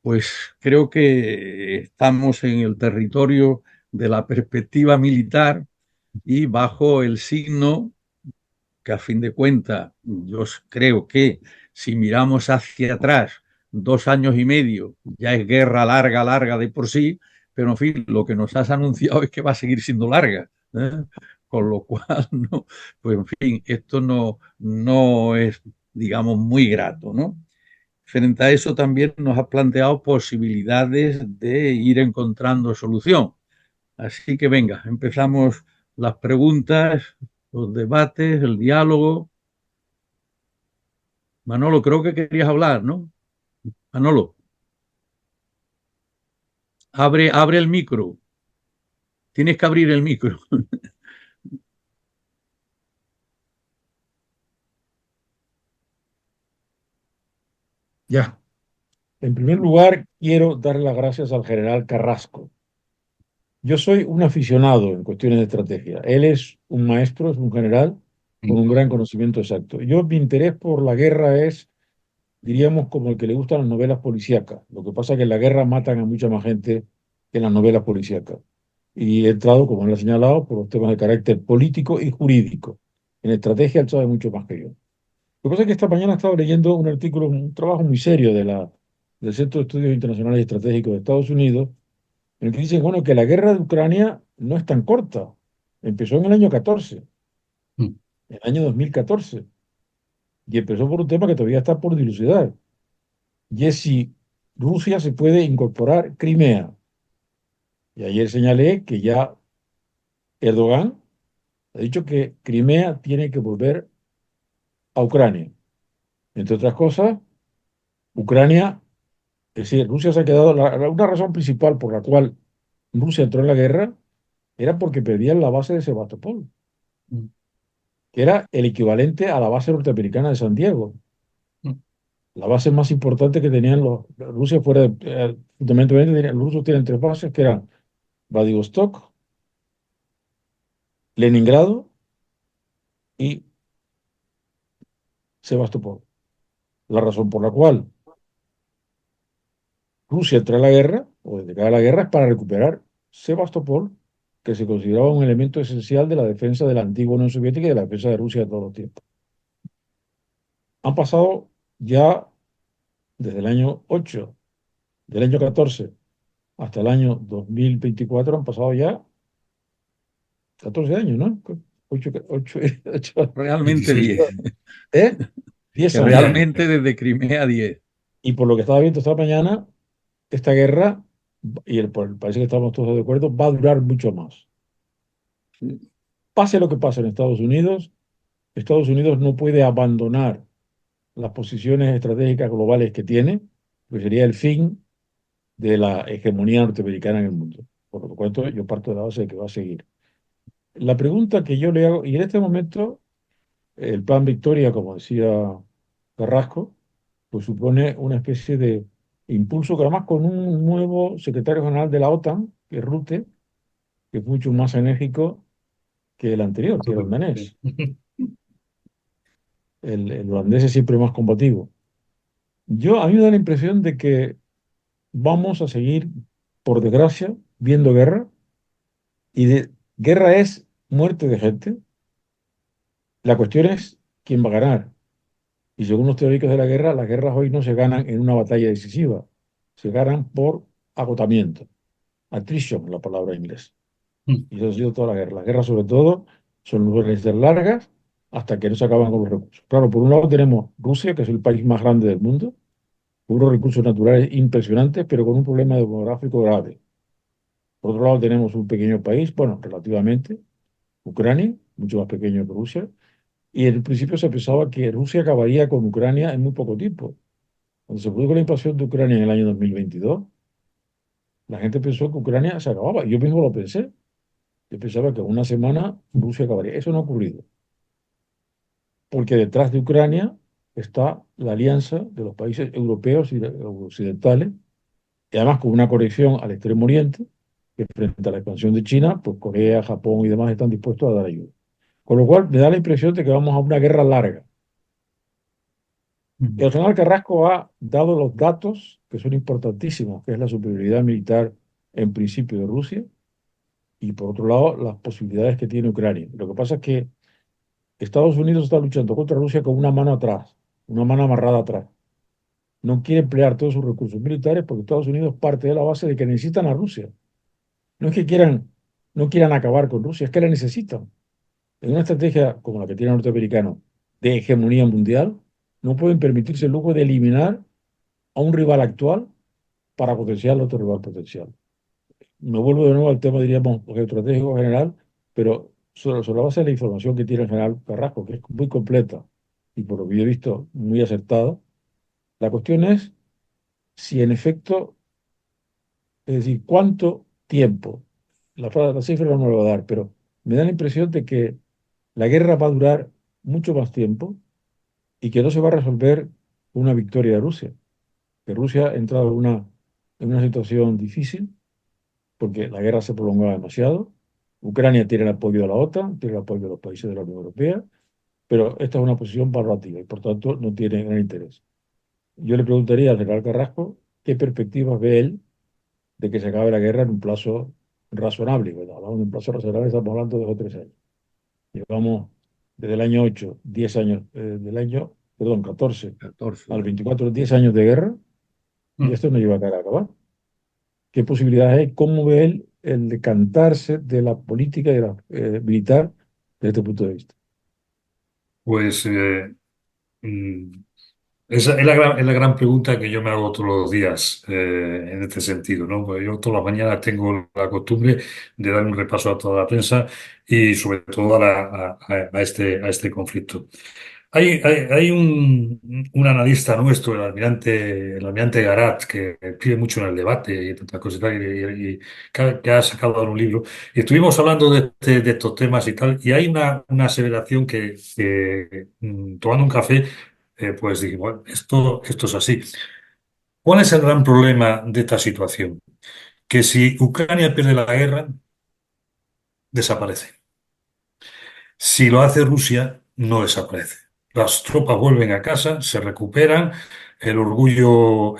pues creo que estamos en el territorio de la perspectiva militar y bajo el signo que a fin de cuentas yo creo que si miramos hacia atrás 2 años y medio ya es guerra larga, larga de por sí, pero en fin, lo que nos has anunciado es que va a seguir siendo larga. ¿Eh? Con lo cual, no, pues en fin, esto no es, digamos, muy grato, ¿no? Frente a eso también nos ha planteado posibilidades de ir encontrando solución. Así que venga, empezamos las preguntas, los debates, el diálogo. Manolo, creo que querías hablar, ¿no? Manolo, abre el micro. Tienes que abrir el micro. Ya. En primer lugar, quiero dar las gracias al general Carrasco. Yo soy un aficionado en cuestiones de estrategia. Él es un maestro, es un general con un gran conocimiento exacto. Mi interés por la guerra es, diríamos, como el que le gustan las novelas policíacas. Lo que pasa es que en la guerra matan a mucha más gente que en las novelas policíacas. Y he entrado, como él ha señalado, por los temas de carácter político y jurídico. En estrategia él sabe mucho más que yo. Lo que pasa es que esta mañana he estado leyendo un artículo, un trabajo muy serio del Centro de Estudios Internacionales y Estratégicos de Estados Unidos, en el que dicen, bueno, que la guerra de Ucrania no es tan corta. Empezó en el año 14, en el año 2014, y empezó por un tema que todavía está por dilucidar, y es si Rusia se puede incorporar Crimea. Y ayer señalé que ya Erdogan ha dicho que Crimea tiene que volver a Ucrania. Entre otras cosas, Ucrania, es decir, Rusia se ha quedado, una razón principal por la cual Rusia entró en la guerra era porque perdían la base de Sebastopol, mm, que era el equivalente a la base norteamericana de San Diego, mm. la base más importante que tenían Rusia fuera de, fundamentalmente los rusos tienen tres bases que eran Vladivostok, Leningrado y Sebastopol. La razón por la cual Rusia entra a la guerra, o declara la guerra, es para recuperar Sebastopol, que se consideraba un elemento esencial de la defensa de la antigua Unión Soviética y de la defensa de Rusia de todos los tiempos. Han pasado ya desde el año 8, del año 14 hasta el año 2024, han pasado ya 14 años, ¿no? 8, 8, 8, Realmente 16 10. ¿eh? 10 Que años. realmente desde Crimea 10. Y por lo que estaba viendo esta mañana, esta guerra, y parece que estamos todos de acuerdo, va a durar mucho más. Pase lo que pase en Estados Unidos no puede abandonar las posiciones estratégicas globales que tiene, porque sería el fin de la hegemonía norteamericana en el mundo. Por lo tanto, yo parto de la base de que va a seguir. La pregunta que yo le hago, y en este momento, el plan Victoria, como decía Carrasco, pues supone una especie de impulso, que además con un nuevo secretario general de la OTAN, que es Rutte, que es mucho más enérgico que el anterior, que era el danés. El holandés es siempre más combativo. A mí me da la impresión de que vamos a seguir, por desgracia, viendo guerra, y guerra es muerte de gente. La cuestión es quién va a ganar. Y según los teóricos de la guerra, las guerras hoy no se ganan en una batalla decisiva, se ganan por agotamiento. Attrition, la palabra en inglés. Y eso ha sido toda la guerra. Las guerras, sobre todo, suelen ser largas hasta que no se acaban con los recursos. Claro, por un lado tenemos Rusia, que es el país más grande del mundo, con unos recursos naturales impresionantes, pero con un problema demográfico grave. Por otro lado, tenemos un pequeño país, bueno, relativamente, Ucrania, mucho más pequeño que Rusia, y en el principio se pensaba que Rusia acabaría con Ucrania en muy poco tiempo. Cuando se produjo la invasión de Ucrania en el año 2022, la gente pensó que Ucrania se acababa. Yo mismo lo pensé. Yo pensaba que en una semana Rusia acabaría. Eso no ha ocurrido, porque detrás de Ucrania está la alianza de los países europeos y occidentales, y además con una conexión al Extremo Oriente, que frente a la expansión de China, pues Corea, Japón y demás están dispuestos a dar ayuda. Con lo cual me da la impresión de que vamos a una guerra larga. El general Carrasco ha dado los datos que son importantísimos, que es la superioridad militar en principio de Rusia, y por otro lado las posibilidades que tiene Ucrania. Lo que pasa es que Estados Unidos está luchando contra Rusia con una mano atrás, una mano amarrada atrás. No quiere emplear todos sus recursos militares porque Estados Unidos parte de la base de que necesitan a Rusia. No es que no quieran acabar con Rusia, es que la necesitan. En una estrategia como la que tiene el norteamericano de hegemonía mundial, no pueden permitirse el lujo de eliminar a un rival actual para potenciar a otro rival potencial. Me vuelvo de nuevo al tema, diríamos, geoestratégico general, pero sobre la base de la información que tiene el general Carrasco, que es muy completa y por lo que yo he visto muy acertada, la cuestión es si en efecto, es decir, cuánto tiempo, la cifra no me lo va a dar, pero me da la impresión de que la guerra va a durar mucho más tiempo y que no se va a resolver una victoria de Rusia, que Rusia ha entrado en una situación difícil porque la guerra se prolongaba demasiado. Ucrania tiene el apoyo de la OTAN, tiene el apoyo de los países de la Unión Europea, pero esta es una posición valorativa y por tanto no tiene gran interés. Yo le preguntaría al general Carrasco qué perspectivas ve él de que se acabe la guerra en un plazo razonable. Cuando hablamos de un plazo razonable, estamos hablando de 2 o 3 años. Llevamos desde el año 8, 10 años, perdón, 14 14. al 24, 10 años de guerra y esto no lleva a acabar. ¿Qué posibilidades hay? ¿Cómo ve él el decantarse de la política y de la militar desde este punto de vista? Pues mm, esa es la gran pregunta que yo me hago todos los días en este sentido, ¿no? Pues yo todas las mañanas tengo la costumbre de dar un repaso a toda la prensa y sobre todo a este conflicto. Hay un analista nuestro, el almirante Garat, que escribe mucho en el debate y tantas cosas y tal, y que ha sacado ahora un libro. Y estuvimos hablando de estos temas y tal, y hay una aseveración tomando un café, pues dije, bueno, esto es así. ¿Cuál es el gran problema de esta situación? Que si Ucrania pierde la guerra, desaparece. Si lo hace Rusia, no desaparece. Las tropas vuelven a casa, se recuperan, el orgullo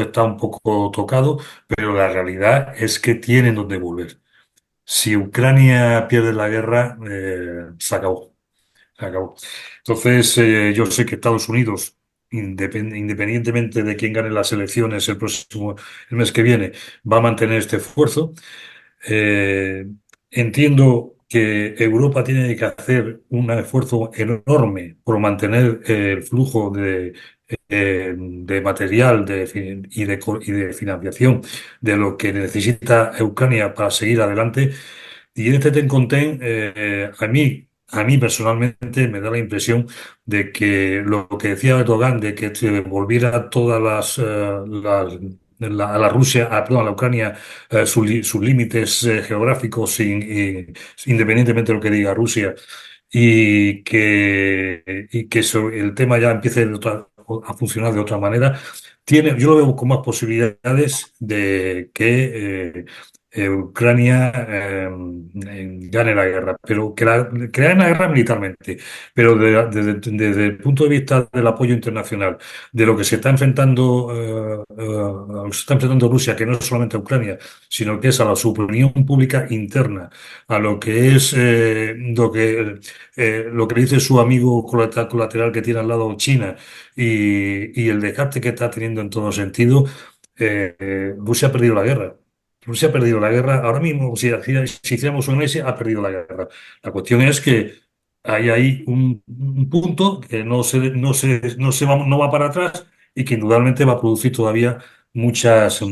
está un poco tocado, pero la realidad es que tienen donde volver. Si Ucrania pierde la guerra, se acabó, se acabó. Entonces, yo sé que Estados Unidos, independientemente de quién gane las elecciones el mes que viene, va a mantener este esfuerzo. Eh, Entiendo que Europa tiene que hacer un esfuerzo enorme por mantener el flujo de material y de financiación de lo que necesita Ucrania para seguir adelante. Y en este Ten, a mí personalmente me da la impresión de que lo que decía Erdogan, de que se volviera todas a la Rusia, perdón, a la Ucrania, sus límites geográficos, independientemente de lo que diga Rusia, y que el tema ya empiece a funcionar de otra manera, yo lo veo con más posibilidades de que Ucrania gane la guerra, pero que gane la guerra militarmente, pero desde el punto de vista del apoyo internacional, de lo que se está enfrentando Rusia, que no es solamente a Ucrania, sino que es a la opinión pública interna, a lo que es lo que dice su amigo colateral que tiene al lado China y el desgaste que está teniendo en todo sentido. Rusia ha perdido la guerra. Rusia ha perdido la guerra. Ahora mismo, si hiciéramos un análisis, ha perdido la guerra. La cuestión es que hay ahí un punto que no va para atrás y que indudablemente va a producir todavía muchas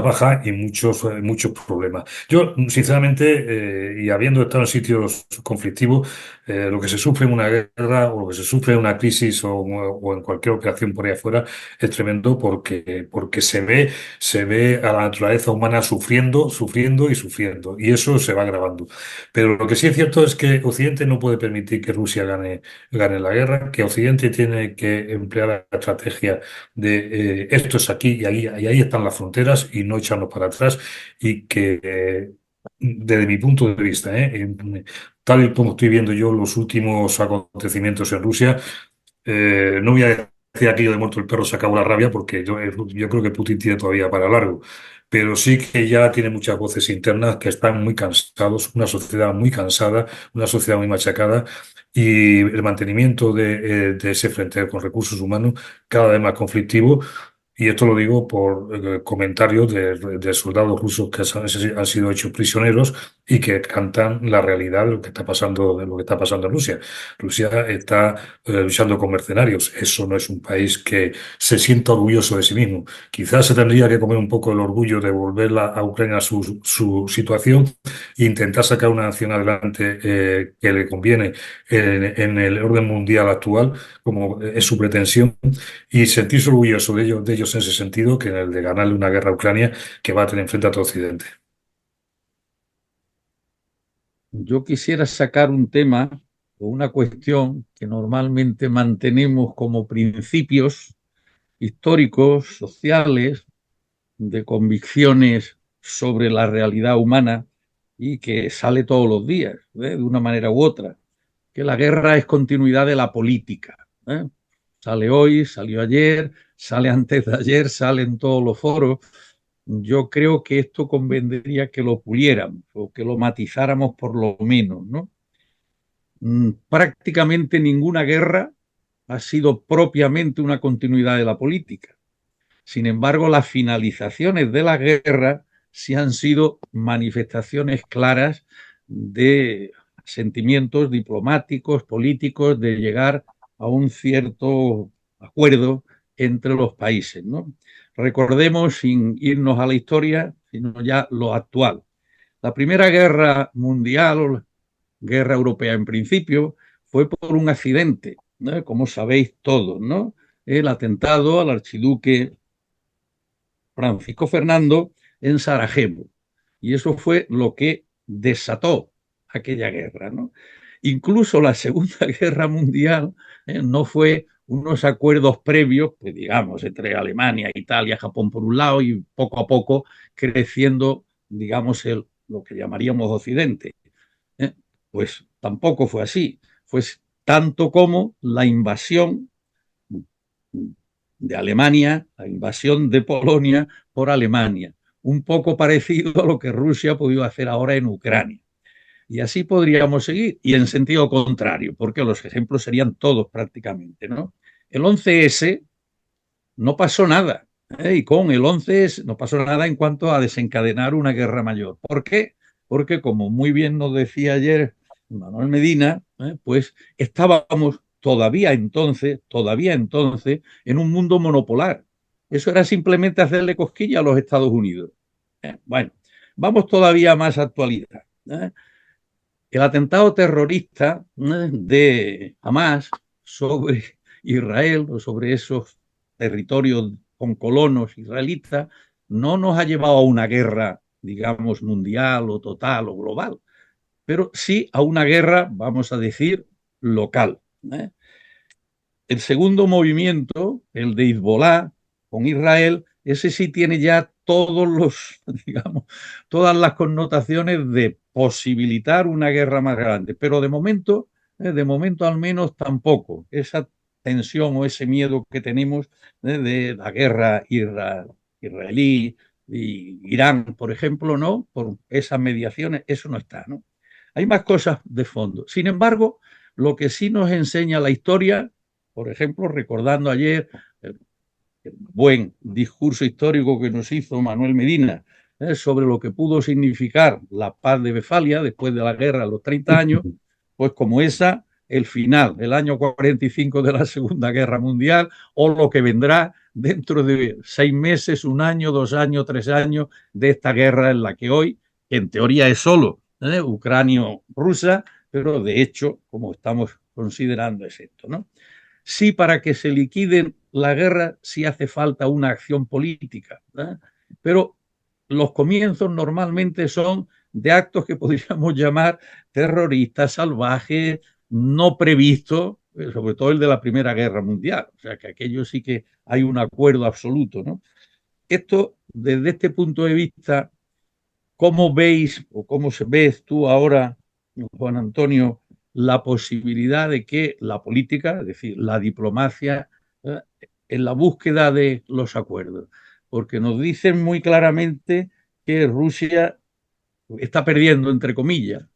bajas y muchos problemas. Yo, sinceramente, y habiendo estado en sitios conflictivos, lo que se sufre en una guerra o lo que se sufre en una crisis o en cualquier operación por ahí afuera es tremendo porque se ve a la naturaleza humana sufriendo, sufriendo y sufriendo. Y eso se va agravando. Pero lo que sí es cierto es que Occidente no puede permitir que Rusia gane la guerra, que Occidente tiene que emplear la estrategia de esto es aquí y ahí están las fronteras y no echarnos para atrás y que desde mi punto de vista, tal y como estoy viendo yo los últimos acontecimientos en Rusia, no voy a decir aquello de muerto el perro se acabó la rabia porque yo creo que Putin tiene todavía para largo. Pero sí que ya tiene muchas voces internas que están muy cansados, una sociedad muy cansada, una sociedad muy machacada y el mantenimiento de ese frente con recursos humanos cada vez más conflictivo. Y esto lo digo por comentarios de soldados rusos que han sido hechos prisioneros y que cantan la realidad de lo que está pasando en Rusia. Rusia está luchando con mercenarios. Eso no es un país que se sienta orgulloso de sí mismo. Quizás se tendría que comer un poco el orgullo de volver a Ucrania a su situación e intentar sacar una nación adelante que le conviene en el orden mundial actual, como es su pretensión, y sentirse orgulloso de ellos en ese sentido, que en el de ganarle una guerra a Ucrania que va a tener enfrente a todo Occidente. Yo quisiera sacar un tema o una cuestión que normalmente mantenemos como principios históricos, sociales, de convicciones sobre la realidad humana y que sale todos los días, de una manera u otra, que la guerra es continuidad de la política. Sale hoy, salió ayer, sale antes de ayer, sale en todos los foros. Yo creo que esto convendría que lo puliéramos o que lo matizáramos por lo menos, ¿no? Prácticamente ninguna guerra ha sido propiamente una continuidad de la política. Sin embargo, las finalizaciones de la guerra sí han sido manifestaciones claras de sentimientos diplomáticos, políticos, de llegar a un cierto acuerdo entre los países, ¿no? Recordemos, sin irnos a la historia, sino ya lo actual. La Primera Guerra Mundial, o la Guerra Europea en principio, fue por un accidente, ¿no? Como sabéis todos, ¿no? El atentado al archiduque Francisco Fernando en Sarajevo. Y eso fue lo que desató aquella guerra, ¿no? Incluso la Segunda Guerra Mundial no fue unos acuerdos previos, pues digamos, entre Alemania, Italia, Japón por un lado y poco a poco creciendo, digamos, lo que llamaríamos Occidente. ¿Eh? Pues tampoco fue así. Fue tanto como la invasión de Alemania, la invasión de Polonia por Alemania, un poco parecido a lo que Rusia ha podido hacer ahora en Ucrania. Y así podríamos seguir, y en sentido contrario, porque los ejemplos serían todos prácticamente, ¿no? El 11S no pasó nada, y con el 11S no pasó nada en cuanto a desencadenar una guerra mayor. ¿Por qué? Porque, como muy bien nos decía ayer Manuel Medina, pues estábamos todavía entonces, en un mundo monopolar. Eso era simplemente hacerle cosquilla a los Estados Unidos. Bueno, vamos todavía a más actualidad. El atentado terrorista de Hamas sobre Israel o sobre esos territorios con colonos israelitas no nos ha llevado a una guerra, digamos, mundial o total o global, pero sí a una guerra, vamos a decir, local. El segundo movimiento, el de Hezbollah con Israel, ese sí tiene ya todos los, digamos, todas las connotaciones de posibilitar una guerra más grande, pero de momento al menos tampoco. Esa tensión o ese miedo que tenemos de la guerra israelí y Irán, por ejemplo, no, por esas mediaciones, eso no está, ¿no? Hay más cosas de fondo. Sin embargo, lo que sí nos enseña la historia, por ejemplo, recordando ayer el buen discurso histórico que nos hizo Manuel Medina sobre lo que pudo significar la paz de Westfalia después de la guerra a los 30 años, pues como esa, el final, el año 45 de la Segunda Guerra Mundial, o lo que vendrá dentro de 6 meses, 1 año, 2 años, 3 años de esta guerra en la que hoy, en teoría, es solo ucranio-rusa, pero de hecho, como estamos considerando, es esto, ¿no? Sí, para que se liquiden la guerra sí hace falta una acción política, ¿verdad? Pero los comienzos normalmente son de actos que podríamos llamar terroristas, salvajes, no previstos, sobre todo el de la Primera Guerra Mundial. O sea, que aquello sí que hay un acuerdo absoluto, ¿no? Esto, desde este punto de vista, ¿cómo veis o cómo ves tú ahora, Juan Antonio, la posibilidad de que la política, es decir, la diplomacia, eh, en la búsqueda de los acuerdos? Porque nos dicen muy claramente que Rusia está perdiendo, entre comillas,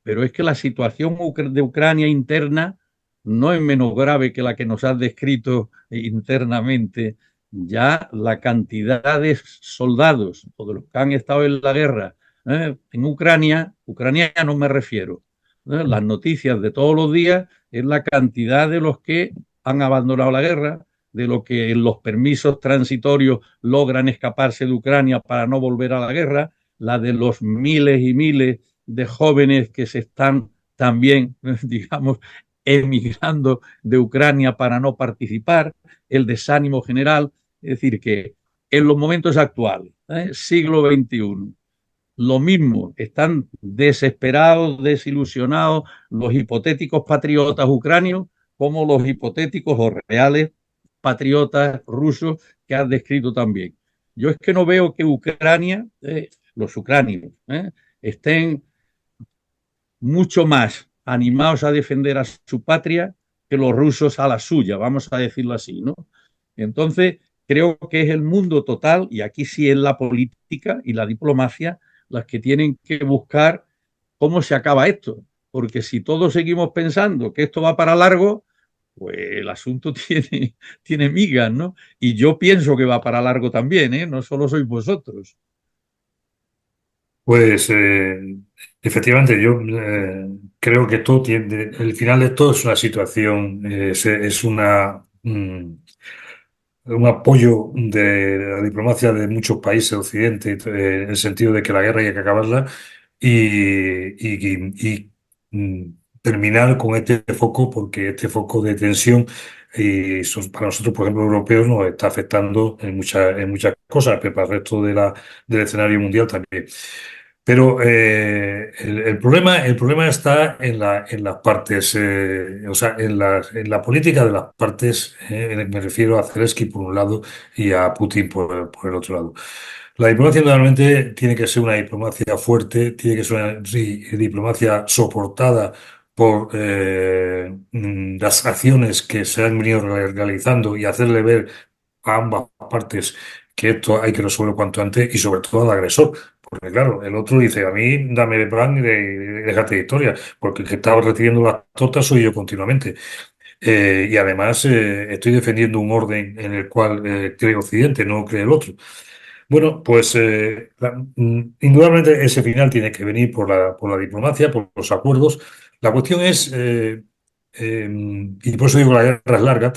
pero es que la situación de Ucrania interna no es menos grave que la que nos has descrito internamente. Ya la cantidad de soldados o de los que han estado en la guerra en Ucrania, ucranianos me refiero, las noticias de todos los días es la cantidad de los que han abandonado la guerra, de los que en los permisos transitorios logran escaparse de Ucrania para no volver a la guerra, la de los miles y miles de jóvenes que se están también, digamos, emigrando de Ucrania para no participar, el desánimo general. Es decir, que en los momentos actuales, siglo XXI, lo mismo, están desesperados, desilusionados los hipotéticos patriotas ucranios como los hipotéticos o reales patriotas rusos que has descrito también. Yo es que no veo que Ucrania, los ucranios, estén mucho más animados a defender a su patria que los rusos a la suya, vamos a decirlo así, ¿no? Entonces, creo que es el mundo total, y aquí sí es la política y la diplomacia las que tienen que buscar cómo se acaba esto, porque si todos seguimos pensando que esto va para largo, pues el asunto tiene migas, ¿no? Y yo pienso que va para largo también, ¿eh? No solo sois vosotros. Pues efectivamente, yo creo que todo tiene, el final de todo es una situación, es una, un apoyo de la diplomacia de muchos países de Occidente, en el sentido de que la guerra hay que acabarla y terminar con este foco, porque este foco de tensión para nosotros, por ejemplo, europeos, nos está afectando en muchas cosas, pero para el resto del escenario mundial también. Pero el problema está en las partes, o sea, en la política de las partes, me refiero a Zelensky por un lado y a Putin por el otro lado. La diplomacia normalmente tiene que ser una diplomacia fuerte, tiene que ser una diplomacia soportada por las acciones que se han venido realizando y hacerle ver a ambas partes que esto hay que resolverlo cuanto antes y sobre todo al agresor. Porque claro, el otro dice, a mí dame pan y déjate de historia, porque el que estaba recibiendo las tortas soy yo continuamente. Y además estoy defendiendo un orden en el cual cree Occidente, no cree el otro. Bueno, pues indudablemente ese final tiene que venir por la diplomacia, por los acuerdos. La cuestión es, y por eso digo la guerra es larga,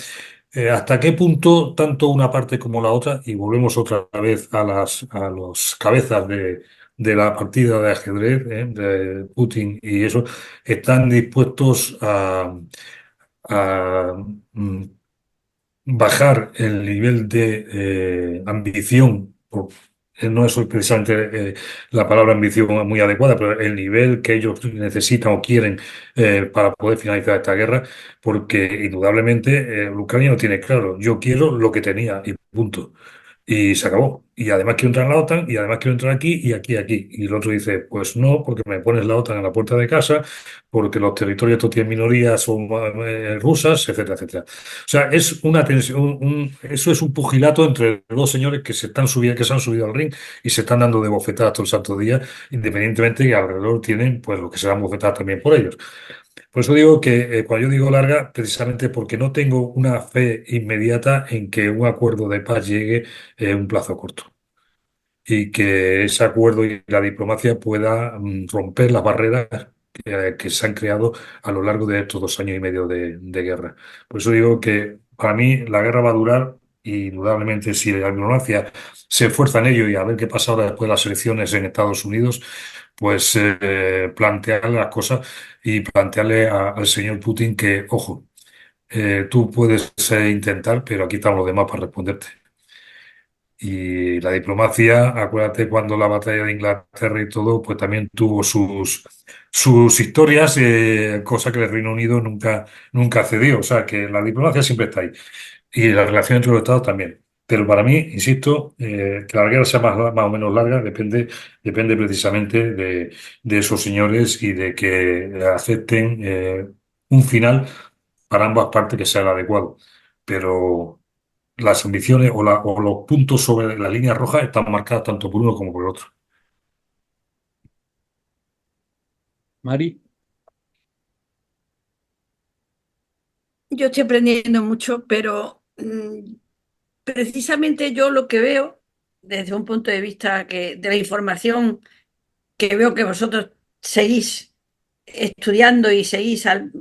hasta qué punto tanto una parte como la otra, y volvemos otra vez a los cabezas de la partida de ajedrez, de Putin y eso, están dispuestos a, mm, bajar el nivel de ambición, no es precisamente la palabra ambición muy adecuada, pero el nivel que ellos necesitan o quieren para poder finalizar esta guerra, porque indudablemente Ucrania no tiene claro, yo quiero lo que tenía y punto. Y se acabó. Y además quiero entrar en la OTAN, y además quiero entrar aquí y aquí y aquí. Y el otro dice, pues no, porque me pones la OTAN en la puerta de casa, porque los territorios estos tienen minorías son rusas, etcétera, etcétera. O sea, es una tensión, eso es un pugilato entre dos señores que que se han subido al ring y se están dando de bofetadas todo el santo día, independientemente que alrededor tienen, pues, lo que serán bofetadas también por ellos. Por eso digo que cuando yo digo larga, precisamente porque no tengo una fe inmediata en que un acuerdo de paz llegue en un plazo corto y que ese acuerdo y la diplomacia pueda romper las barreras que se han creado a lo largo de estos 2 años y medio de guerra. Por eso digo que para mí la guerra va a durar y indudablemente si la diplomacia se esfuerza en ello y a ver qué pasa ahora después de las elecciones en Estados Unidos, pues plantearle las cosas y plantearle al señor Putin que, ojo, tú puedes intentar, pero aquí estamos los demás para responderte. Y la diplomacia, acuérdate cuando la batalla de Inglaterra y todo, pues también tuvo sus historias, cosa que el Reino Unido nunca cedió. O sea, que la diplomacia siempre está ahí. Y la relación entre los estados también. Pero para mí, insisto, que la guerra sea más o menos larga depende precisamente de esos señores y de que acepten un final para ambas partes que sea el adecuado. Pero las ambiciones o los puntos sobre la línea roja están marcadas tanto por uno como por el otro. Mari, Yo estoy aprendiendo mucho, pero precisamente yo lo que veo desde un punto de vista de la información que veo que vosotros seguís estudiando y seguís al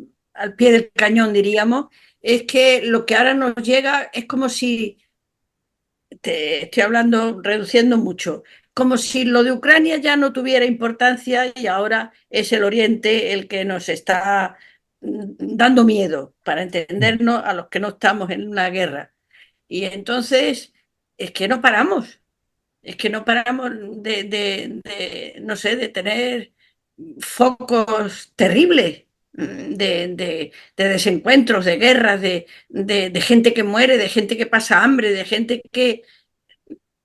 pie del cañón, diríamos, es que lo que ahora nos llega es como si, te estoy hablando, reduciendo mucho, como si lo de Ucrania ya no tuviera importancia y ahora es el Oriente el que nos está dando miedo, para entendernos a los que no estamos en una guerra. Y entonces es que no paramos, es que no paramos no sé, de tener focos terribles, de desencuentros, de guerras, de gente que muere, de gente que pasa hambre, de gente que...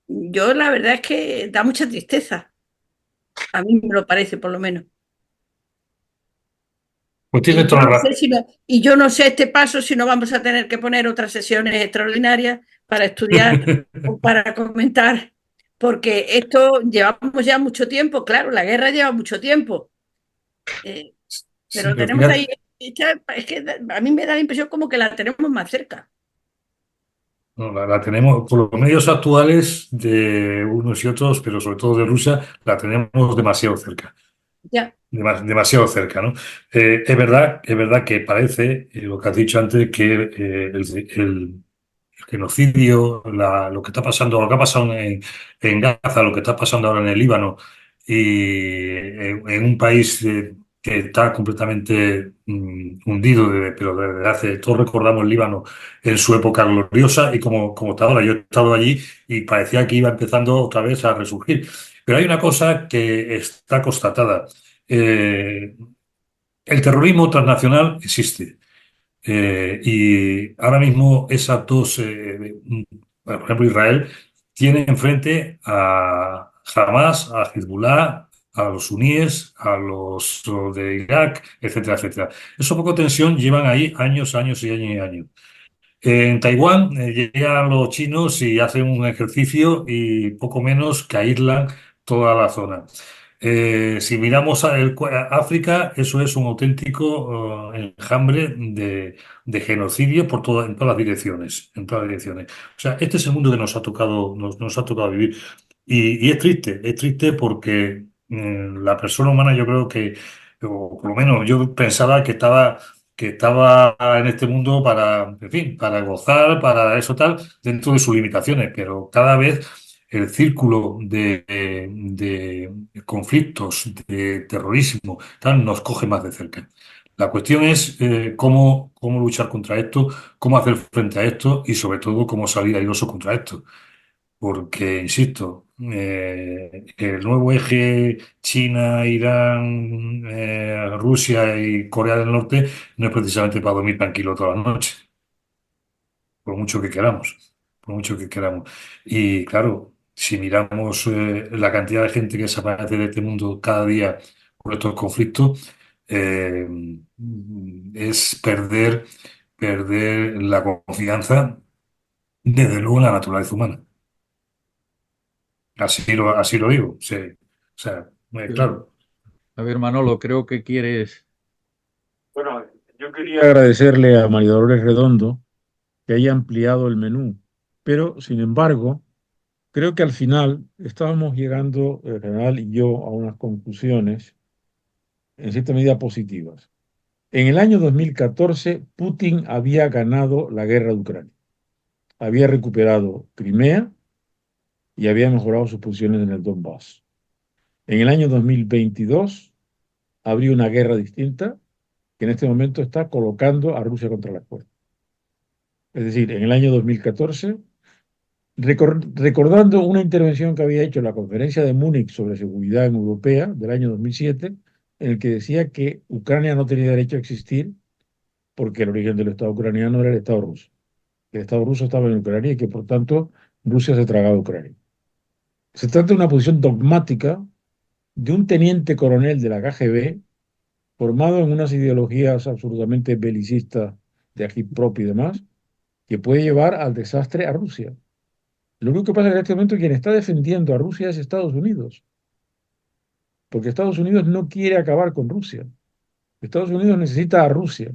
Yo la verdad es que da mucha tristeza, a mí me lo parece por lo menos. Pues Y tienes yo toda la no razón. sé si no, y yo no sé este paso si no vamos a tener que poner otras sesiones extraordinarias para estudiar o para comentar, porque esto llevamos ya mucho tiempo, claro, la guerra lleva mucho tiempo, eh, Sí, pero pero tenemos ahí, fíjate, es que a mí me da la impresión como que la tenemos más cerca. no, la tenemos, por los medios actuales de unos y otros, pero sobre todo de Rusia, la tenemos demasiado cerca. Ya, Demasiado cerca, ¿no? Es verdad que parece, lo que has dicho antes, que el genocidio, lo que está pasando, lo que ha pasado en Gaza, lo que está pasando ahora en el Líbano y en un país que está completamente hundido, pero desde hace, todos recordamos el Líbano en su época gloriosa y como está ahora. Yo he estado allí y parecía que iba empezando otra vez a resurgir. Pero hay una cosa que está constatada. Eh, el terrorismo transnacional existe. Y ahora mismo esas dos, por ejemplo, Israel tiene enfrente a Hamas, a Hezbollah, a los suníes, a los de Irak, etcétera, etcétera. Esos poco tensión llevan ahí años, años y años y años. En Taiwán llegan los chinos y hacen un ejercicio y poco menos que aíslan toda la zona. Si miramos a África, eso es un auténtico enjambre de genocidio en todas las direcciones, en todas las direcciones. O sea, este es el mundo que nos ha tocado vivir. Y es triste porque la persona humana yo creo que, o por lo menos yo pensaba que estaba en este mundo para, en fin, para gozar, para eso tal, dentro de sus limitaciones, pero cada vez el círculo de conflictos, de terrorismo, tal, nos coge más de cerca. La cuestión es cómo luchar contra esto, cómo hacer frente a esto y sobre todo cómo salir airoso contra esto. Porque, insisto, el nuevo eje China, Irán, Rusia y Corea del Norte no es precisamente para dormir tranquilo todas las noches, por mucho que queramos, por mucho que queramos. Y claro, si miramos la cantidad de gente que desaparece de este mundo cada día por estos conflictos, eh, es perder la confianza, desde luego, en la naturaleza humana. Así lo digo, sí. O sea, claro. A ver, Manolo, creo que quieres. Bueno, yo quería agradecerle a María Dolores Redondo que haya ampliado el menú, pero sin embargo, creo que al final estábamos llegando, el general y yo, a unas conclusiones en cierta medida positivas. En el año 2014, Putin había ganado la guerra de Ucrania, había recuperado Crimea y había mejorado sus posiciones en el Donbass. En el año 2022, habría una guerra distinta que en este momento está colocando a Rusia contra las cuerdas. Es decir, en el año 2014, recordando una intervención que había hecho en la conferencia de Múnich sobre seguridad europea del año 2007, en el que decía que Ucrania no tenía derecho a existir porque el origen del Estado ucraniano era el Estado ruso. El Estado ruso estaba en Ucrania y que por tanto Rusia se tragaba a Ucrania. Se trata de una posición dogmática de un teniente coronel de la KGB formado en unas ideologías absolutamente belicistas de agitprop y demás, que puede llevar al desastre a Rusia. Lo único que pasa es que en este momento quien está defendiendo a Rusia es Estados Unidos, porque Estados Unidos no quiere acabar con Rusia. Estados Unidos necesita a Rusia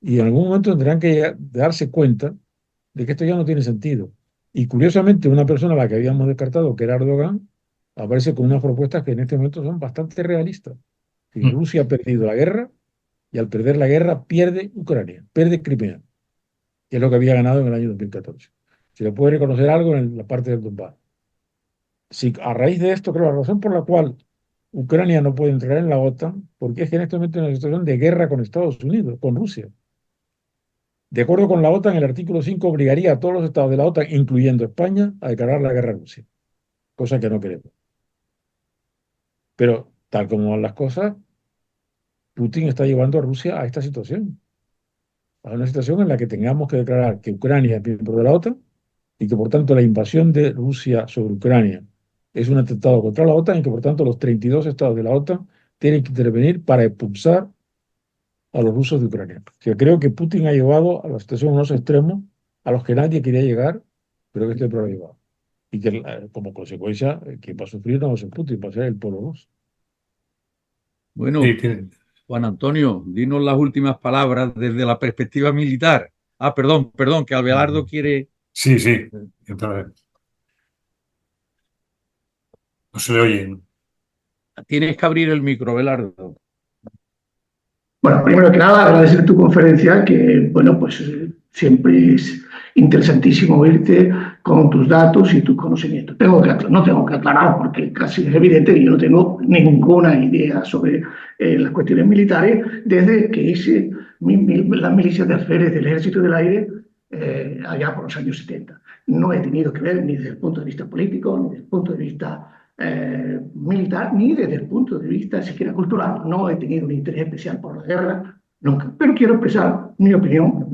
y en algún momento tendrán que darse cuenta de que esto ya no tiene sentido. Y curiosamente, una persona a la que habíamos descartado, que era Erdogan, aparece con unas propuestas que en este momento son bastante realistas. Si Rusia ha perdido la guerra y al perder la guerra pierde Ucrania, pierde Crimea, que es lo que había ganado en el año 2014. Se le puede reconocer algo en la parte del Donbass. Si a raíz de esto, creo, la razón por la cual Ucrania no puede entrar en la OTAN, porque es que en este momento hay una situación de guerra con Estados Unidos, con Rusia. De acuerdo con la OTAN, el artículo 5 obligaría a todos los estados de la OTAN, incluyendo España, a declarar la guerra a Rusia, cosa que no queremos. Pero, tal como van las cosas, Putin está llevando a Rusia a esta situación, a una situación en la que tengamos que declarar que Ucrania es miembro de la OTAN y que, por tanto, la invasión de Rusia sobre Ucrania es un atentado contra la OTAN y que, por tanto, los 32 estados de la OTAN tienen que intervenir para expulsar a los rusos de Ucrania. O sea, creo que Putin ha llevado a la situación a unos extremos a los que nadie quería llegar, pero que este lo ha llevado. Y que como consecuencia, quien va a sufrir no va a ser Putin, va a ser el pueblo ruso. Bueno, Sí, Juan Antonio, dinos las últimas palabras desde la perspectiva militar. Ah, perdón, que Abelardo quiere. sí, sí. Entonces, no se le oye. Tienes que abrir el micro, Abelardo. Bueno, primero que nada, agradecer tu conferencia, que, bueno, pues siempre es interesantísimo oírte con tus datos y tus conocimientos. No tengo que aclarar, porque casi es evidente que yo no tengo ninguna idea sobre las cuestiones militares desde que hice las milicias de alférez del Ejército del Aire allá por los años 70. No he tenido que ver ni desde el punto de vista político, ni desde el punto de vista militar, ni desde el punto de vista siquiera cultural. No he tenido un interés especial por la guerra, nunca. Pero quiero expresar mi opinión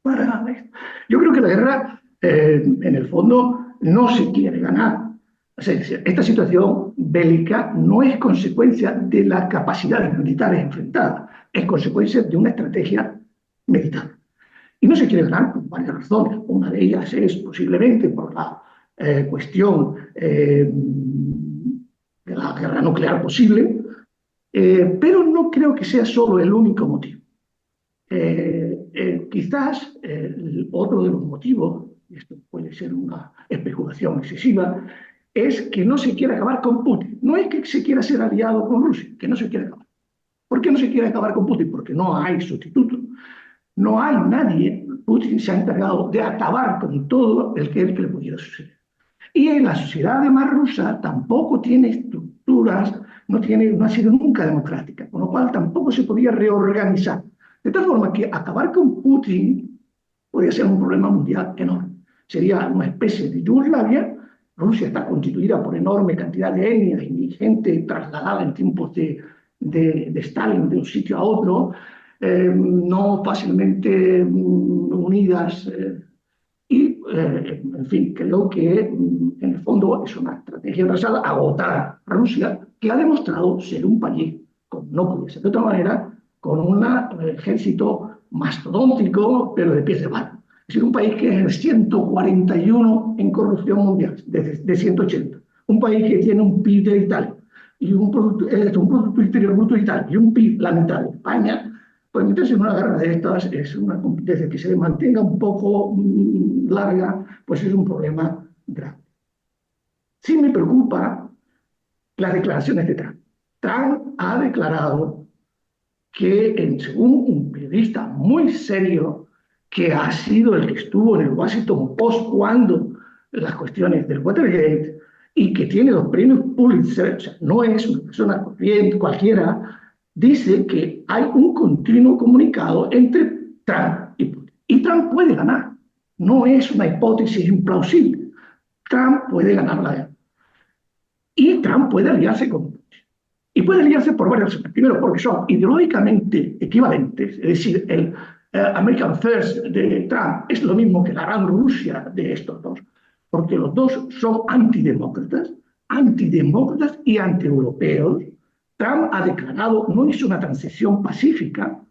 para esto. Yo creo que la guerra, en el fondo, no se quiere ganar. O sea, esta situación bélica no es consecuencia de las capacidades militares enfrentadas, es consecuencia de una estrategia militar. Y no se quiere ganar por varias razones. Una de ellas es posiblemente por la cuestión de la guerra nuclear posible, pero no creo que sea solo el único motivo. Quizás otro de los motivos, y esto puede ser una especulación excesiva, es que no se quiere acabar con Putin. No es que se quiera ser aliado con Rusia, que no se quiere acabar. ¿Por qué no se quiere acabar con Putin? Porque no hay sustituto. No hay nadie. Putin se ha encargado de acabar con todo el que le pudiera suceder. Y en la sociedad además rusa tampoco tiene estructuras, no ha sido nunca democrática, con lo cual tampoco se podía reorganizar. De tal forma que acabar con Putin podría ser un problema mundial enorme. Sería una especie de Yugoslavia. Rusia está constituida por enorme cantidad de etnias y gente trasladada en tiempos de Stalin de un sitio a otro, no fácilmente unidas. En fin, creo que en el fondo es una estrategia basada a agotar a Rusia, que ha demostrado ser un país, como no podía ser de otra manera, con un ejército mastodóntico, pero de pies de barro. Es decir, un país que es el 141 en corrupción mundial, de 180. Un país que tiene un PIB de Italia, y un Producto Interior Bruto de Italia, y un PIB la mitad de España. Pues meterse en una guerra de estas desde que se mantenga un poco larga, pues es un problema grave. Sí me preocupa las declaraciones de Trump. Trump ha declarado que, según un periodista muy serio, que ha sido el que estuvo en el Washington Post cuando las cuestiones del Watergate y que tiene 2 premios Pulitzer, o sea, no es una persona corriente cualquiera, dice que hay un continuo comunicado entre Trump y Putin. Y Trump puede ganar. No es una hipótesis implausible. Trump puede ganar la guerra. Y Trump puede aliarse con Putin. Y puede aliarse por varias razones. Primero, porque son ideológicamente equivalentes. Es decir, el American First de Trump es lo mismo que la Gran Rusia de estos dos. Porque los dos son antidemócratas y antieuropeos. Trump ha declarado, no hizo una transición pacífica,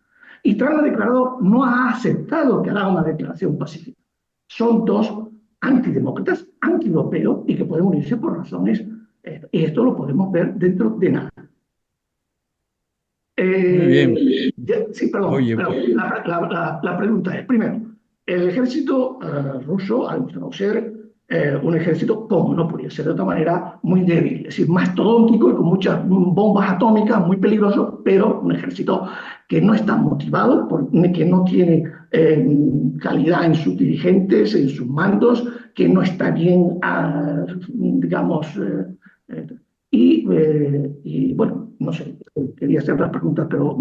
y Trump ha declarado, no ha aceptado que haga una declaración pacífica. Son dos antidemócratas, antieuropeos, y que pueden unirse por razones, y esto lo podemos ver dentro de nada. Muy bien. Sí, perdón. Oye, La pregunta es, primero, el ejército ruso ha demostrado ser un ejército, como no podía ser de otra manera, muy débil, es decir, mastodóntico y con muchas bombas atómicas, muy peligroso, pero un ejército que no está motivado, que no tiene calidad en sus dirigentes, en sus mandos, que no está bien, digamos, y bueno, no sé, quería hacer las preguntas, pero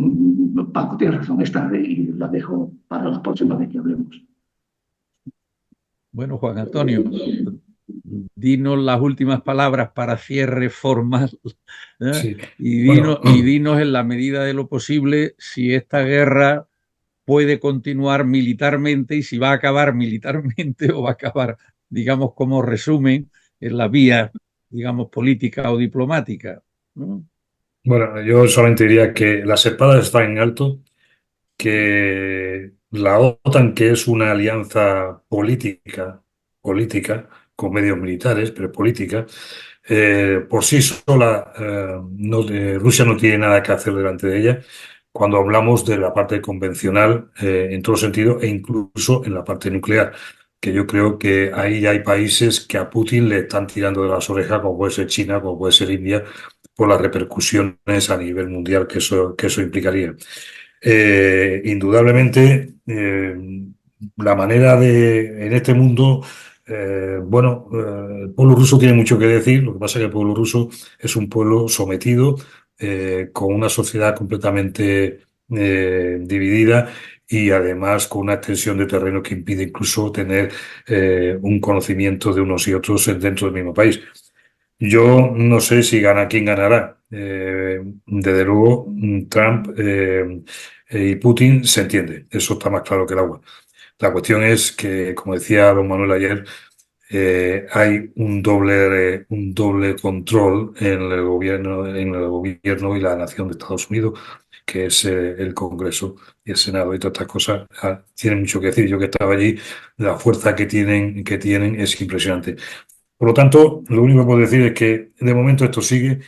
Paco tiene razón, es tarde y las dejo para la próxima vez que hablemos. bueno, Juan Antonio, dinos las últimas palabras para cierre formal, ¿eh? Sí. Y Bueno, dinos en la medida de lo posible si esta guerra puede continuar militarmente y si va a acabar militarmente o va a acabar, digamos, como resumen, en la vía, digamos, política o diplomática, ¿no? bueno, yo solamente diría que las espadas están en alto, que la OTAN, que es una alianza política, con medios militares, pero política, por sí sola, Rusia no tiene nada que hacer delante de ella cuando hablamos de la parte convencional, en todo sentido, e incluso en la parte nuclear, que yo creo que ahí ya hay países que a Putin le están tirando de las orejas, como puede ser China, como puede ser India, por las repercusiones a nivel mundial que eso implicaría. Indudablemente, la manera en este mundo, el pueblo ruso tiene mucho que decir. Lo que pasa es que el pueblo ruso es un pueblo sometido, con una sociedad completamente dividida y además con una extensión de terreno que impide incluso tener un conocimiento de unos y otros dentro del mismo país. Yo no sé si gana quién ganará. Desde luego, Trump y Putin se entiende. Eso está más claro que el agua. La cuestión es que, como decía don Manuel ayer, hay un doble control en el gobierno y la nación de Estados Unidos, que es el Congreso y el Senado y todas estas cosas. Tienen mucho que decir. Yo que estaba allí, la fuerza que tienen es impresionante. Por lo tanto, lo único que puedo decir es que de momento esto sigue,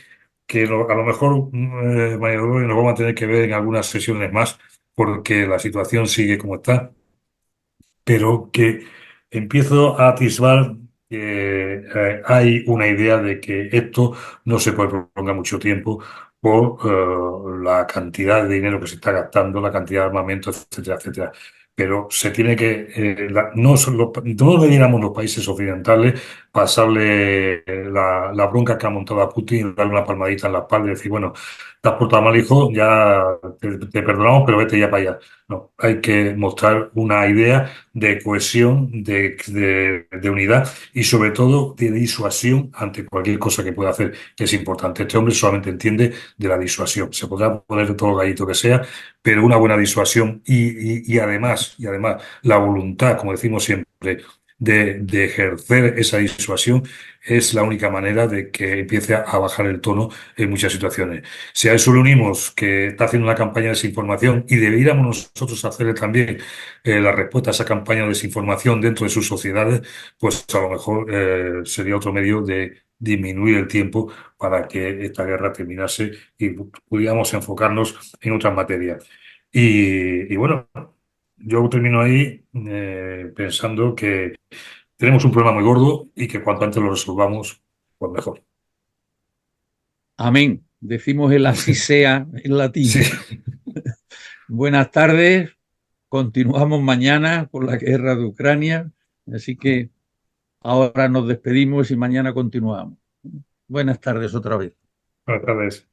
que a lo mejor, María Dolores, nos vamos a tener que ver en algunas sesiones más, porque la situación sigue como está, pero que empiezo a atisbar que hay una idea de que esto no se puede prolongar mucho tiempo por la cantidad de dinero que se está gastando, la cantidad de armamento, etcétera, etcétera. Pero se tiene que, no debiéramos los países occidentales pasarle la bronca que ha montado a Putin, darle una palmadita en la espalda y decir, bueno, te has portado mal, hijo, ya te perdonamos, pero vete ya para allá. No, hay que mostrar una idea de cohesión, de unidad y sobre todo de disuasión ante cualquier cosa que pueda hacer, que es importante. Este hombre solamente entiende de la disuasión. Se podrá poner todo el gallito que sea, pero una buena disuasión y además la voluntad, como decimos siempre, de ejercer esa disuasión es la única manera de que empiece a bajar el tono en muchas situaciones. Si a eso le unimos que está haciendo una campaña de desinformación y deberíamos nosotros hacerle también la respuesta a esa campaña de desinformación dentro de sus sociedades, pues a lo mejor sería otro medio de disminuir el tiempo para que esta guerra terminase y pudiéramos enfocarnos en otras materias. Y bueno, yo termino ahí pensando que tenemos un problema muy gordo y que cuanto antes lo resolvamos, pues mejor. Amén. Decimos el así sea en Sí, latín. Buenas tardes. Continuamos mañana con la guerra de Ucrania. Así que ahora nos despedimos y mañana continuamos. Buenas tardes otra vez. buenas tardes.